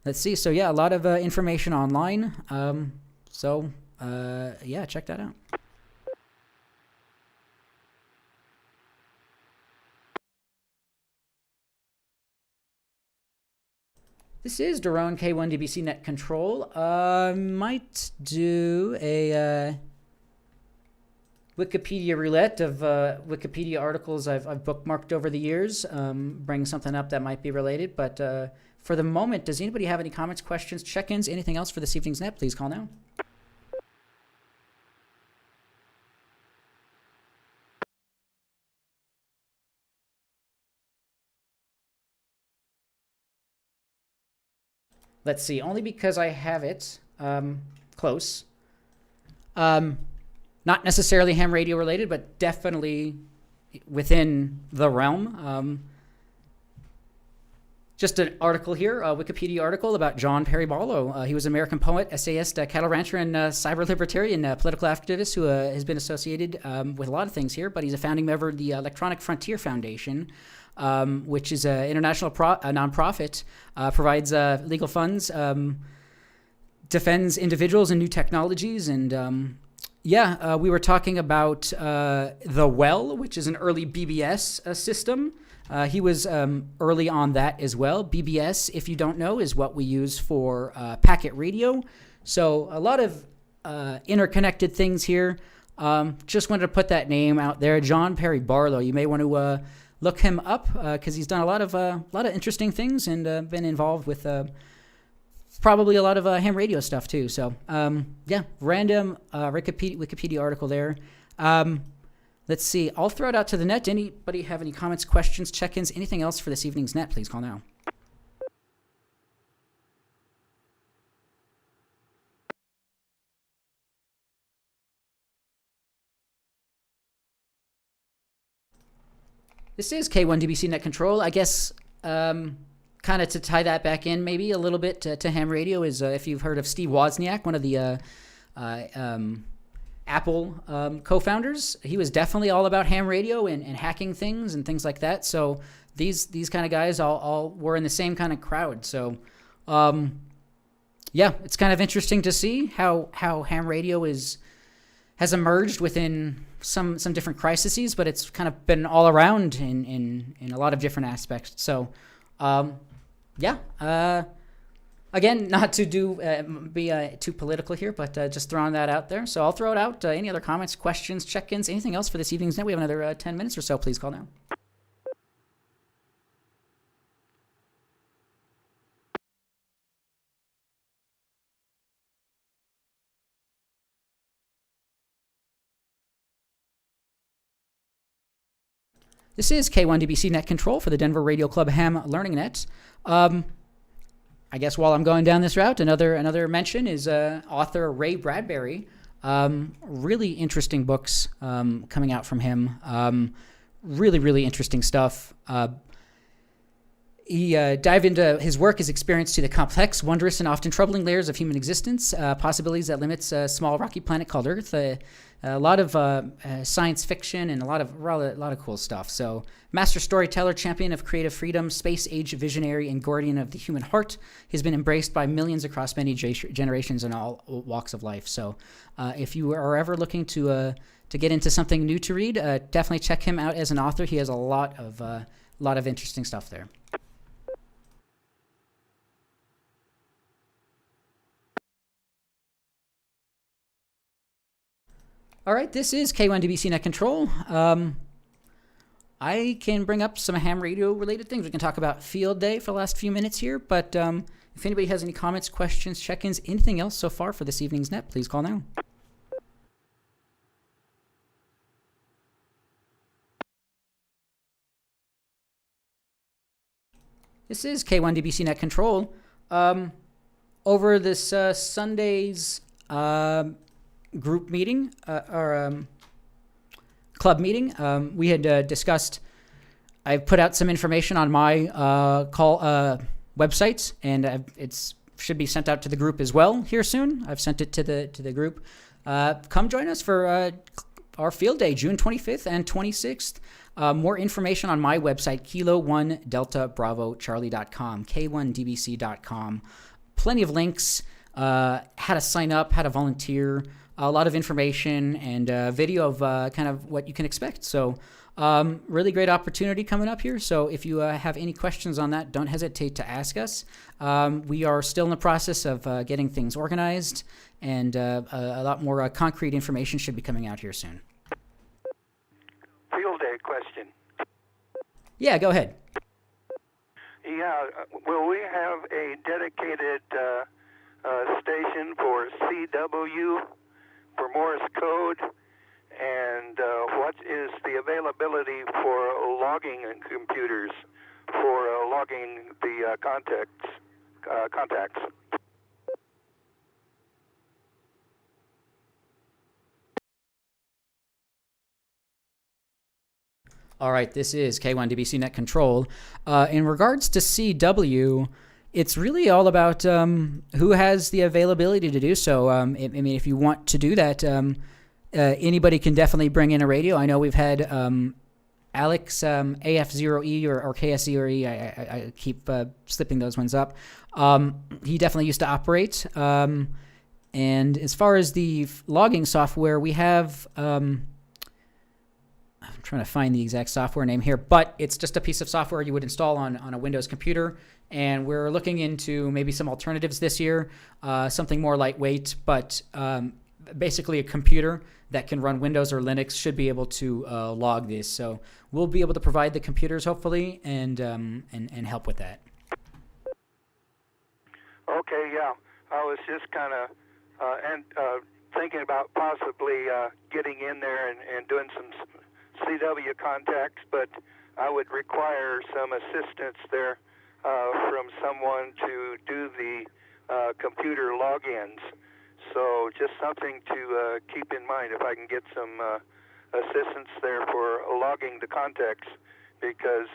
[SPEAKER 1] Let's see. So, yeah, a lot of information online. Yeah, check that out. This is Daron K1 DBC Net Control. Might do a Wikipedia roulette of Wikipedia articles I've bookmarked over the years. Bring something up that might be related. But for the moment, does anybody have any comments, questions, check-ins, anything else for this evening's net? Please call now. Let's see, only because I have it close. Not necessarily ham radio related, but definitely within the realm. Just an article here, a Wikipedia article about John Perry Barlow. He was an American poet, essayist, cattle rancher, and cyber libertarian political activist who has been associated with a lot of things here, but he's a founding member of the Electronic Frontier Foundation, which is an international nonprofit, provides legal funds, defends individuals and new technologies. And we were talking about the Well, which is an early BBS system. He was early on that as well. BBS, if you don't know, is what we use for packet radio. So a lot of interconnected things here. Just wanted to put that name out there. John Perry Barlow. You may want to look him up because he's done a lot of interesting things and been involved with probably a lot of ham radio stuff too. So random Wikipedia article there. Let's see. I'll throw it out to the net. Anybody have any comments, questions, check-ins, anything else for this evening's net? Please call now. This is K1 DBC Net Control. I guess kind of to tie that back in maybe a little bit to ham radio is if you've heard of Steve Wozniak, one of the Apple co-founders. He was definitely all about ham radio and hacking things and things like that. So these kind of guys all were in the same kind of crowd. So it's kind of interesting to see how ham radio has emerged within some different crises, but it's kind of been all around in a lot of different aspects. So again, not to be too political here, but just throwing that out there. So I'll throw it out. Any other comments, questions, check-ins, anything else for this evening's net? We have another 10 minutes or so. Please call now. This is K1 DBC Net Control for the Denver Radio Club Ham Learning Net. I guess while I'm going down this route, another mention is author Ray Bradbury. Really interesting books coming out from him. Really, really interesting stuff. He dived into his work, his experience to the complex, wondrous, and often troubling layers of human existence, possibilities that limits a small rocky planet called Earth. A lot of science fiction and a lot of cool stuff. So, master storyteller, champion of creative freedom, space age visionary, and guardian of the human heart. He's been embraced by millions across many generations and all walks of life. So, if you are ever looking to get into something new to read, definitely check him out as an author. He has a lot of interesting stuff there. All right, this is K1 DBC Net Control. I can bring up some ham radio related things. We can talk about field day for the last few minutes here, but if anybody has any comments, questions, check-ins, anything else so far for this evening's net, please call now. This is K1 DBC Net Control. Over this Sunday's group meeting or club meeting, we had discussed. I've put out some information on my website, and it should be sent out to the group as well here soon. I've sent it to the group. Come join us for our field day, June 25th and 26th. More information on my website, kilo1deltabravo.charlie.com, k1dbc.com. Plenty of links, how to sign up, how to volunteer, a lot of information, and a video of kind of what you can expect. So really great opportunity coming up here. So if you have any questions on that, don't hesitate to ask us. We are still in the process of getting things organized, and a lot more concrete information should be coming out here soon.
[SPEAKER 13] Field day question.
[SPEAKER 1] Yeah, go ahead.
[SPEAKER 13] Yeah, will we have a dedicated station for CW, for Morse code, and what is the availability for logging computers for logging the contacts?
[SPEAKER 1] All right, this is K1DBC Net Control. In regards to CW, it's really all about who has the availability to do so. I mean, if you want to do that, anybody can definitely bring in a radio. I know we've had Alex, AF0E or KSE or E. I keep slipping those ones up. He definitely used to operate. And as far as the logging software, we have... I'm trying to find the exact software name here, but it's just a piece of software you would install on a Windows computer. And we're looking into maybe some alternatives this year, something more lightweight, but basically a computer that can run Windows or Linux should be able to log this. So we'll be able to provide the computers hopefully and help with that.
[SPEAKER 13] Okay, yeah. I was just kind of thinking about possibly getting in there and doing some CW contacts, but I would require some assistance there from someone to do the computer logins. So just something to keep in mind if I can get some assistance there for logging the contacts, because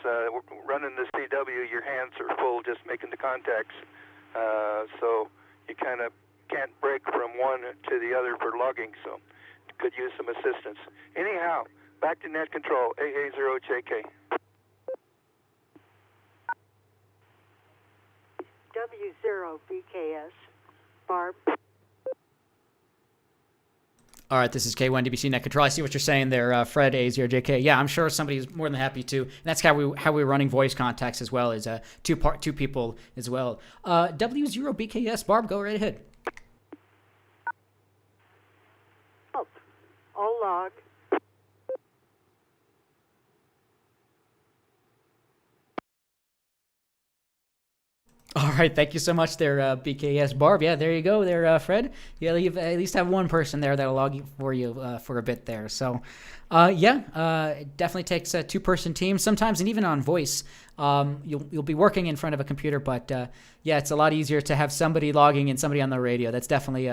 [SPEAKER 13] running the CW, your hands are full just making the contacts. So you kind of can't break from one to the other for logging, so could use some assistance. Anyhow, back to net control, AA0JK.
[SPEAKER 5] W0BKS, Barb.
[SPEAKER 1] All right, this is K1DBC Net Control. I see what you're saying there, Fred A0JK. Yeah, I'm sure somebody's more than happy to. And that's how we're running voice contacts as well as two people as well. W0BKS, Barb, go right ahead.
[SPEAKER 5] All log.
[SPEAKER 1] All right, thank you so much there, BKS Barb. Yeah, there you go there, Fred. Yeah, you at least have one person there that'll log for you for a bit there. So, it definitely takes a two-person team sometimes, and even on voice, you'll be working in front of a computer, but yeah, it's a lot easier to have somebody logging and somebody on the radio. That's definitely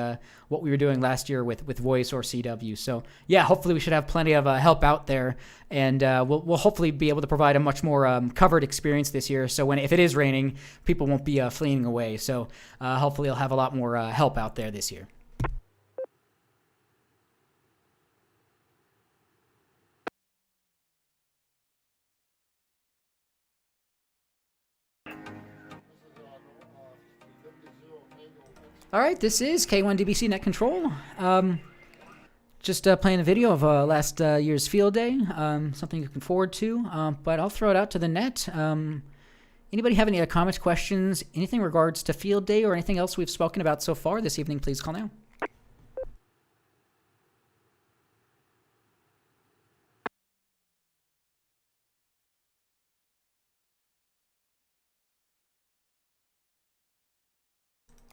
[SPEAKER 1] what we were doing last year with voice or CW. So, yeah, hopefully we should have plenty of help out there, and we'll hopefully be able to provide a much more covered experience this year. So if it is raining, people won't be fleeing away. So hopefully you'll have a lot more help out there this year. All right, this is K1DBC Net Control. Just playing a video of last year's field day, something you can forward to, but I'll throw it out to the net. Anybody have any comments, questions, anything in regards to field day or anything else we've spoken about so far this evening, please call now.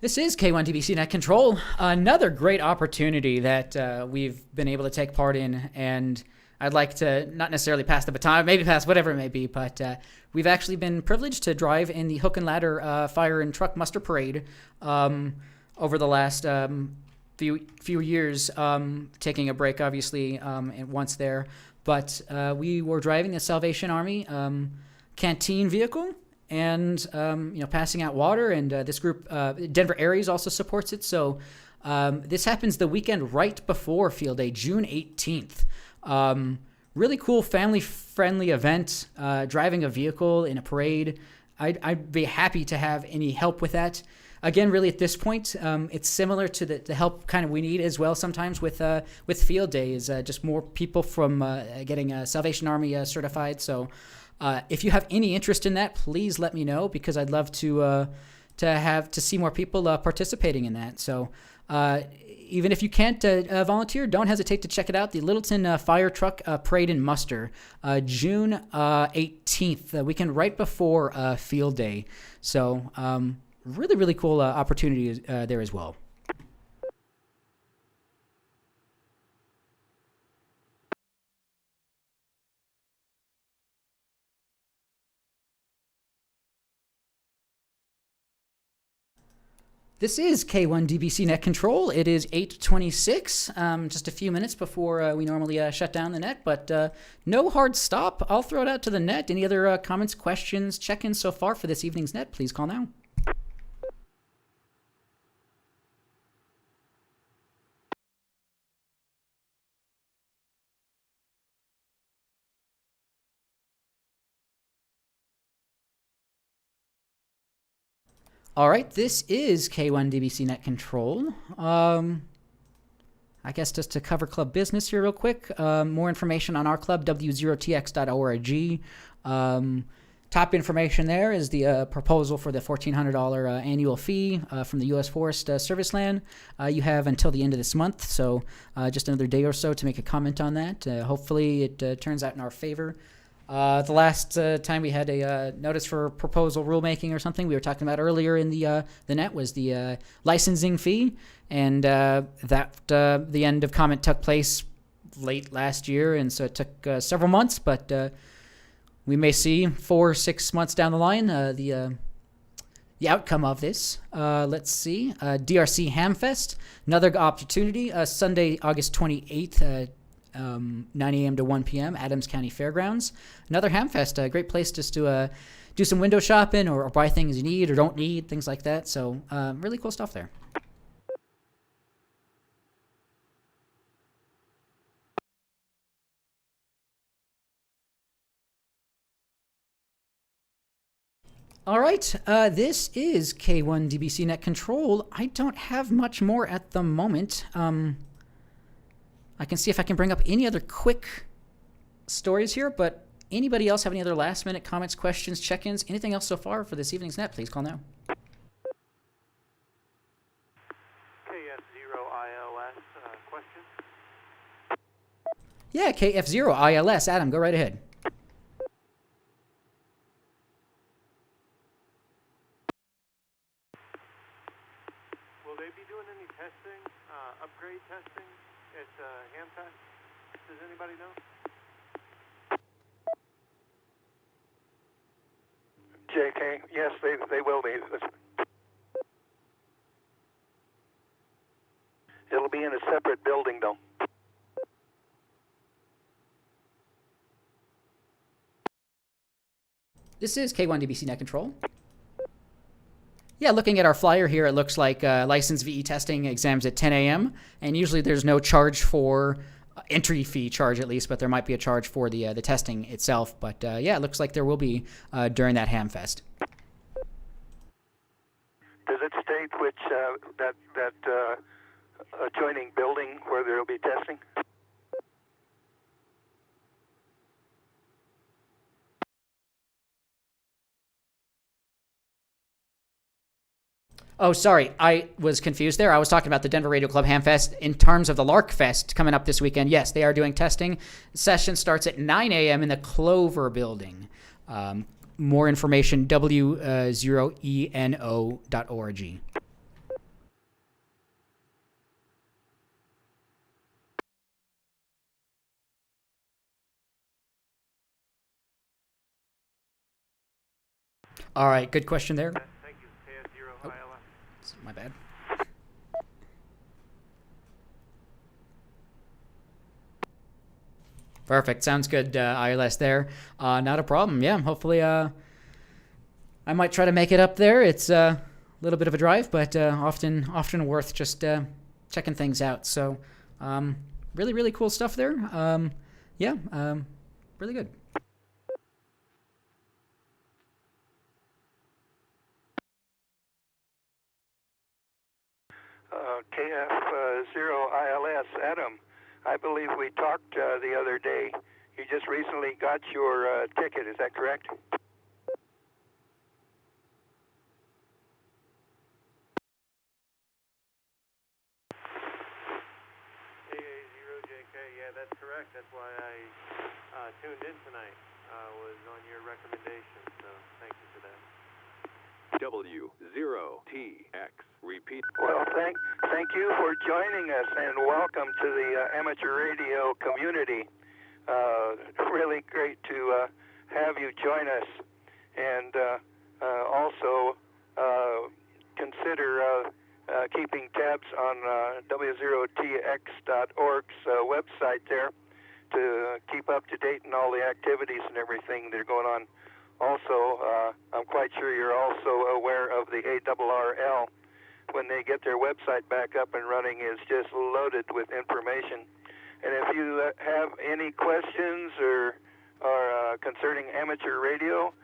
[SPEAKER 1] This is K1DBC Net Control, another great opportunity that we've been able to take part in, and I'd like to not necessarily pass the baton, maybe pass whatever it may be, but we've actually been privileged to drive in the Hook and Ladder Fire and Truck Muster Parade over the last few years, taking a break, obviously, once there, but we were driving the Salvation Army canteen vehicle, and passing out water, and this group, Denver Aries, also supports it. So this happens the weekend right before Field Day, June 18th. Really cool family-friendly event, driving a vehicle in a parade. I'd be happy to have any help with that. Again, really at this point, it's similar to the help kind of we need as well sometimes with field days, just more people from getting Salvation Army certified. So if you have any interest in that, please let me know, because I'd love to see more people participating in that. So even if you can't volunteer, don't hesitate to check it out. The Littleton Fire Truck Parade and Muster, June 18th, the weekend right before Field Day. So really, really cool opportunity there as well. This is K1DBC Net Control. It is 8:26, just a few minutes before we normally shut down the net, but no hard stop. I'll throw it out to the net. Any other comments, questions, check-ins so far for this evening's net, please call now. All right, this is K1DBC Net Control. I guess just to cover club business here real quick, more information on our club, W0TX.org. Top information there is the proposal for the $1,400 annual fee from the U.S. Forest Service land. You have until the end of this month, so just another day or so to make a comment on that. Hopefully it turns out in our favor. The last time we had a notice for proposal rulemaking or something we were talking about earlier in the net was the licensing fee, and the end of comment took place late last year, and so it took several months, but we may see 4 or 6 months down the line the outcome of this. Let's see. DRC Hamfest, another opportunity, Sunday, August 28th, 9 a.m. to 1 p.m., Adams County Fairgrounds. Another Hamfest, a great place just to do some window shopping or buy things you need or don't need, things like that. So really cool stuff there. All right, this is K1DBC Net Control. I don't have much more at the moment. I can see if I can bring up any other quick stories here, but anybody else have any other last-minute comments, questions, check-ins, anything else so far for this evening's net, please call now.
[SPEAKER 8] KF0ILS question?
[SPEAKER 1] Yeah, KF0ILS. Adam, go right ahead.
[SPEAKER 8] Will they be doing any testing, upgrade testing at Hamfest? Does anybody know?
[SPEAKER 13] JK, yes, they will be. It'll be in a separate building, though.
[SPEAKER 1] This is K1DBC Net Control. Yeah, looking at our flyer here, it looks like licensed VE testing exams at 10 a.m. And usually there's no charge for entry fee charge, at least, but there might be a charge for the testing itself. But yeah, it looks like there will be during that Hamfest.
[SPEAKER 13] Does it state which that adjoining building where there will be testing?
[SPEAKER 1] Oh, sorry. I was confused there. I was talking about the Denver Radio Club Hamfest. In terms of the Lark Fest coming up this weekend, yes, they are doing testing. Session starts at 9 a.m. in the Clover Building. More information, W0ENO.org. All right, good question there.
[SPEAKER 8] Thank you, KF0ILS.
[SPEAKER 1] Oh, my bad. Perfect. Sounds good, ILS there. Not a problem. Yeah, hopefully I might try to make it up there. It's a little bit of a drive, but often worth just checking things out. So really, really cool stuff there. yeah, really good.
[SPEAKER 13] KF0ILS, Adam, I believe we talked the other day. You just recently got your ticket, is that correct?
[SPEAKER 8] AA0JK, yeah, that's correct. That's why I tuned in tonight, was on your recommendation, so thank you for that.
[SPEAKER 14] W0TX repeat.
[SPEAKER 13] Well, thank you for joining us, and welcome to the amateur radio community. Really great to have you join us, and also consider keeping tabs on W0TX.org's website there to keep up to date in all the activities and everything that are going on. Also, I'm quite sure you're also aware of the ARRL. When they get their website back up and running, is just loaded with information. And if you have any questions or concerning amateur radio,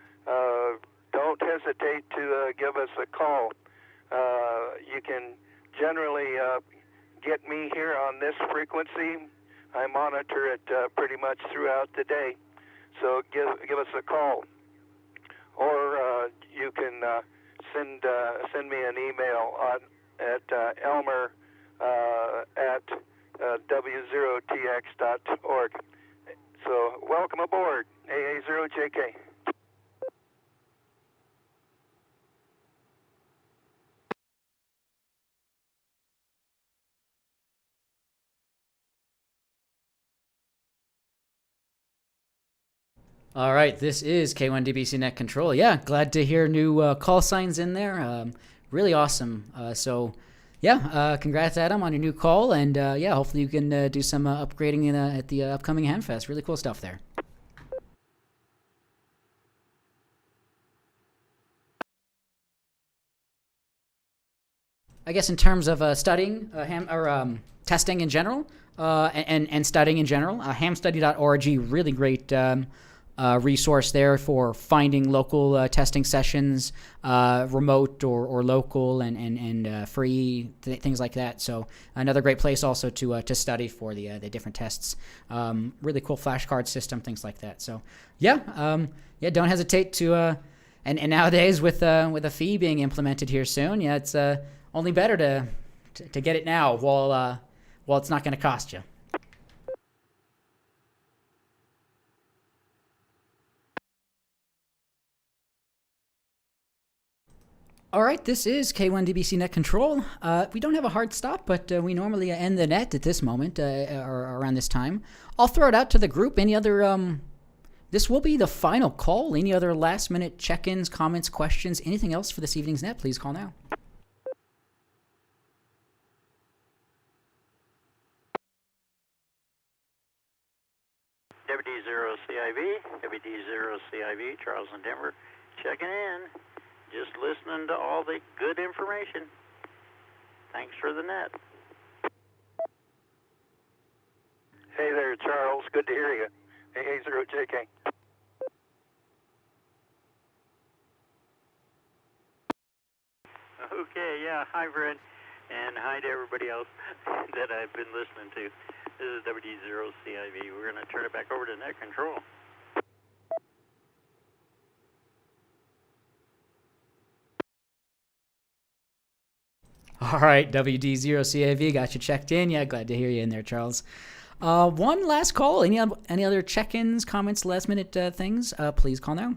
[SPEAKER 13] don't hesitate to give us a call. You can generally get me here on this frequency. I monitor it pretty much throughout the day, so give us a call. Or you can send me an email at Elmer at W0TX.org. So welcome aboard, AA0JK.
[SPEAKER 1] All right, this is K1DBC Net Control. Yeah, glad to hear new call signs in there. Really awesome. Congrats, Adam, on your new call. And hopefully you can do some upgrading at the upcoming Hamfest. Really cool stuff there. I guess in terms of studying testing in general and studying in general, hamstudy.org, really great resource there for finding local testing sessions, remote or local and free things like that. So another great place also to study for the different tests. Really cool flashcard system, things like that. So don't hesitate to and nowadays with a fee being implemented here soon, it's only better to get it now while it's not going to cost you. All right, this is K1DBC Net Control. We don't have a hard stop, but we normally end the net at this moment or around this time. I'll throw it out to the group. Any other? This will be the final call. Any other last-minute check-ins, comments, questions, anything else for this evening's net? Please call now.
[SPEAKER 15] WD0CIV, WD0CIV, Charles and Denver, checking in. Just listening to all the good information. Thanks for the net.
[SPEAKER 13] Hey there, Charles. Good to hear you. AA0JK.
[SPEAKER 15] Okay, yeah. Hi, Fred. And hi to everybody else that I've been listening to. This is WD0CIV. We're going to turn it back over to Net Control.
[SPEAKER 1] All right, WD0CAV, got you checked in. Yeah, glad to hear you in there, Charles. One last call. Any other check-ins, comments, last-minute things? Please call now.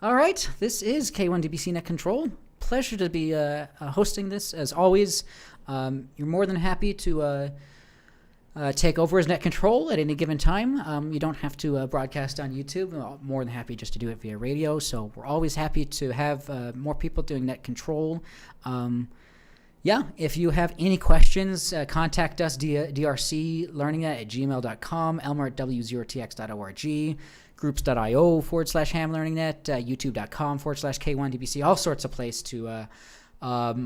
[SPEAKER 1] All right, this is K1DBC Net Control. Pleasure to be hosting this, as always. You're more than happy to take over as Net Control at any given time. You don't have to broadcast on YouTube. We're more than happy just to do it via radio. So we're always happy to have more people doing Net Control. If you have any questions, contact us, DRC Learning Net at gmail.com, Elmer at W0TX.org. groups.io/ham learning net, youtube.com/K1DBC, all sorts of places to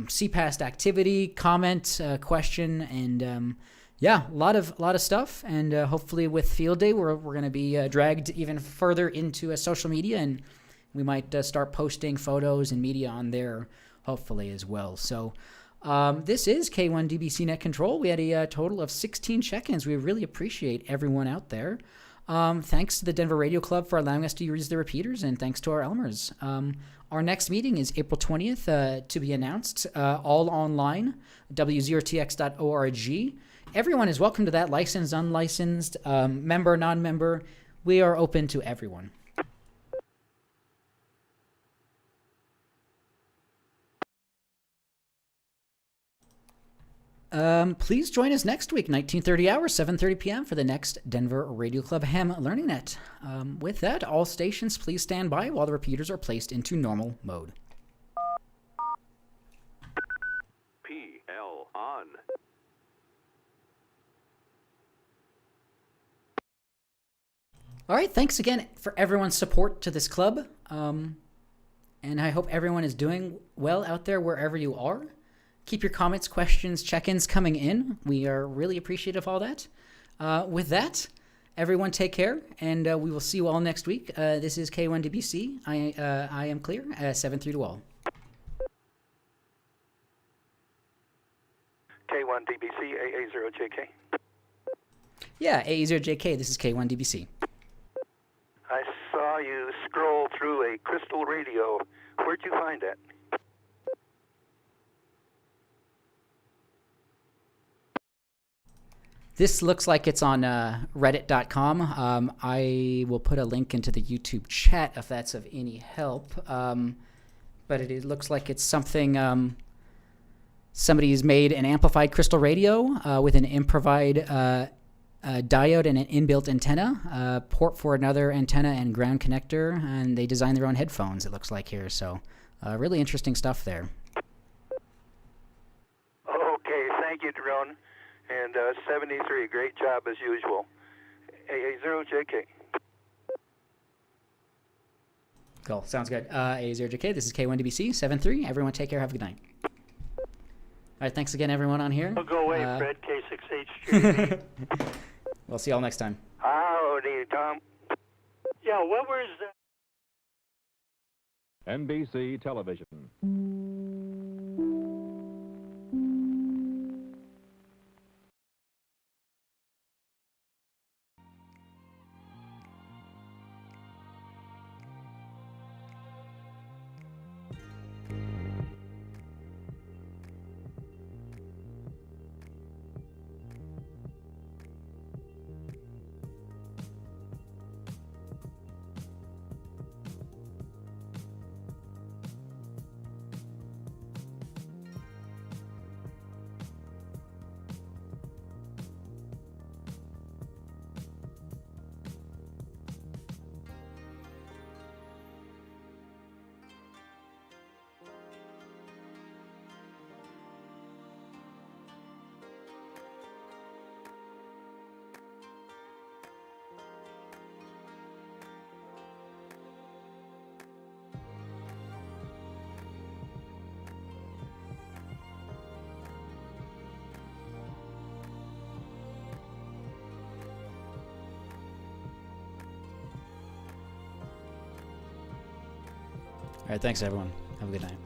[SPEAKER 1] see past activity, comment, question, and yeah, a lot of stuff. And hopefully with Field Day, we're going to be dragged even further into social media, and we might start posting photos and media on there, hopefully as well. So this is K1DBC Net Control. We had a total of 16 check-ins. We really appreciate everyone out there. Thanks to the Denver Radio Club for allowing us to use the repeaters, and thanks to our Elmers. Our next meeting is April 20th, to be announced, all online, W0TX.org. Everyone is welcome to that, licensed, unlicensed, member, non-member. We are open to everyone. Please join us next week, 1930 hours, 7:30 p.m. for the next Denver Radio Club Ham Learning Net. With that, all stations, please stand by while the repeaters are placed into normal mode.
[SPEAKER 14] PL on.
[SPEAKER 1] All right, thanks again for everyone's support to this club. And I hope everyone is doing well out there wherever you are. Keep your comments, questions, check-ins coming in. We are really appreciative of all that. With that, everyone take care, and we will see you all next week. This is K1DBC. I am clear. 7-3 to all.
[SPEAKER 13] K1DBC AA0JK.
[SPEAKER 1] Yeah, AA0JK. This is K1DBC.
[SPEAKER 13] I saw you scroll through a crystal radio. Where'd you find that?
[SPEAKER 1] This looks like it's on reddit.com. I will put a link into the YouTube chat if that's of any help. But it looks like it's something somebody's made an amplified crystal radio with an improvised diode and an inbuilt antenna, port for another antenna and ground connector, and they designed their own headphones, it looks like here. So really interesting stuff there.
[SPEAKER 13] Okay, thank you, Jerome. And 73, great job as usual. AA0JK.
[SPEAKER 1] Cool, sounds good. AA0JK, this is K1DBC, 7-3. Everyone take care, have a good night. All right, thanks again, everyone on here.
[SPEAKER 7] Don't go away, Fred, K6HJV.
[SPEAKER 1] We'll see you all next time.
[SPEAKER 13] Howdy, Tom.
[SPEAKER 7] Yeah, what was that?
[SPEAKER 16] NBC Television.
[SPEAKER 1] All right, thanks, everyone. Have a good night.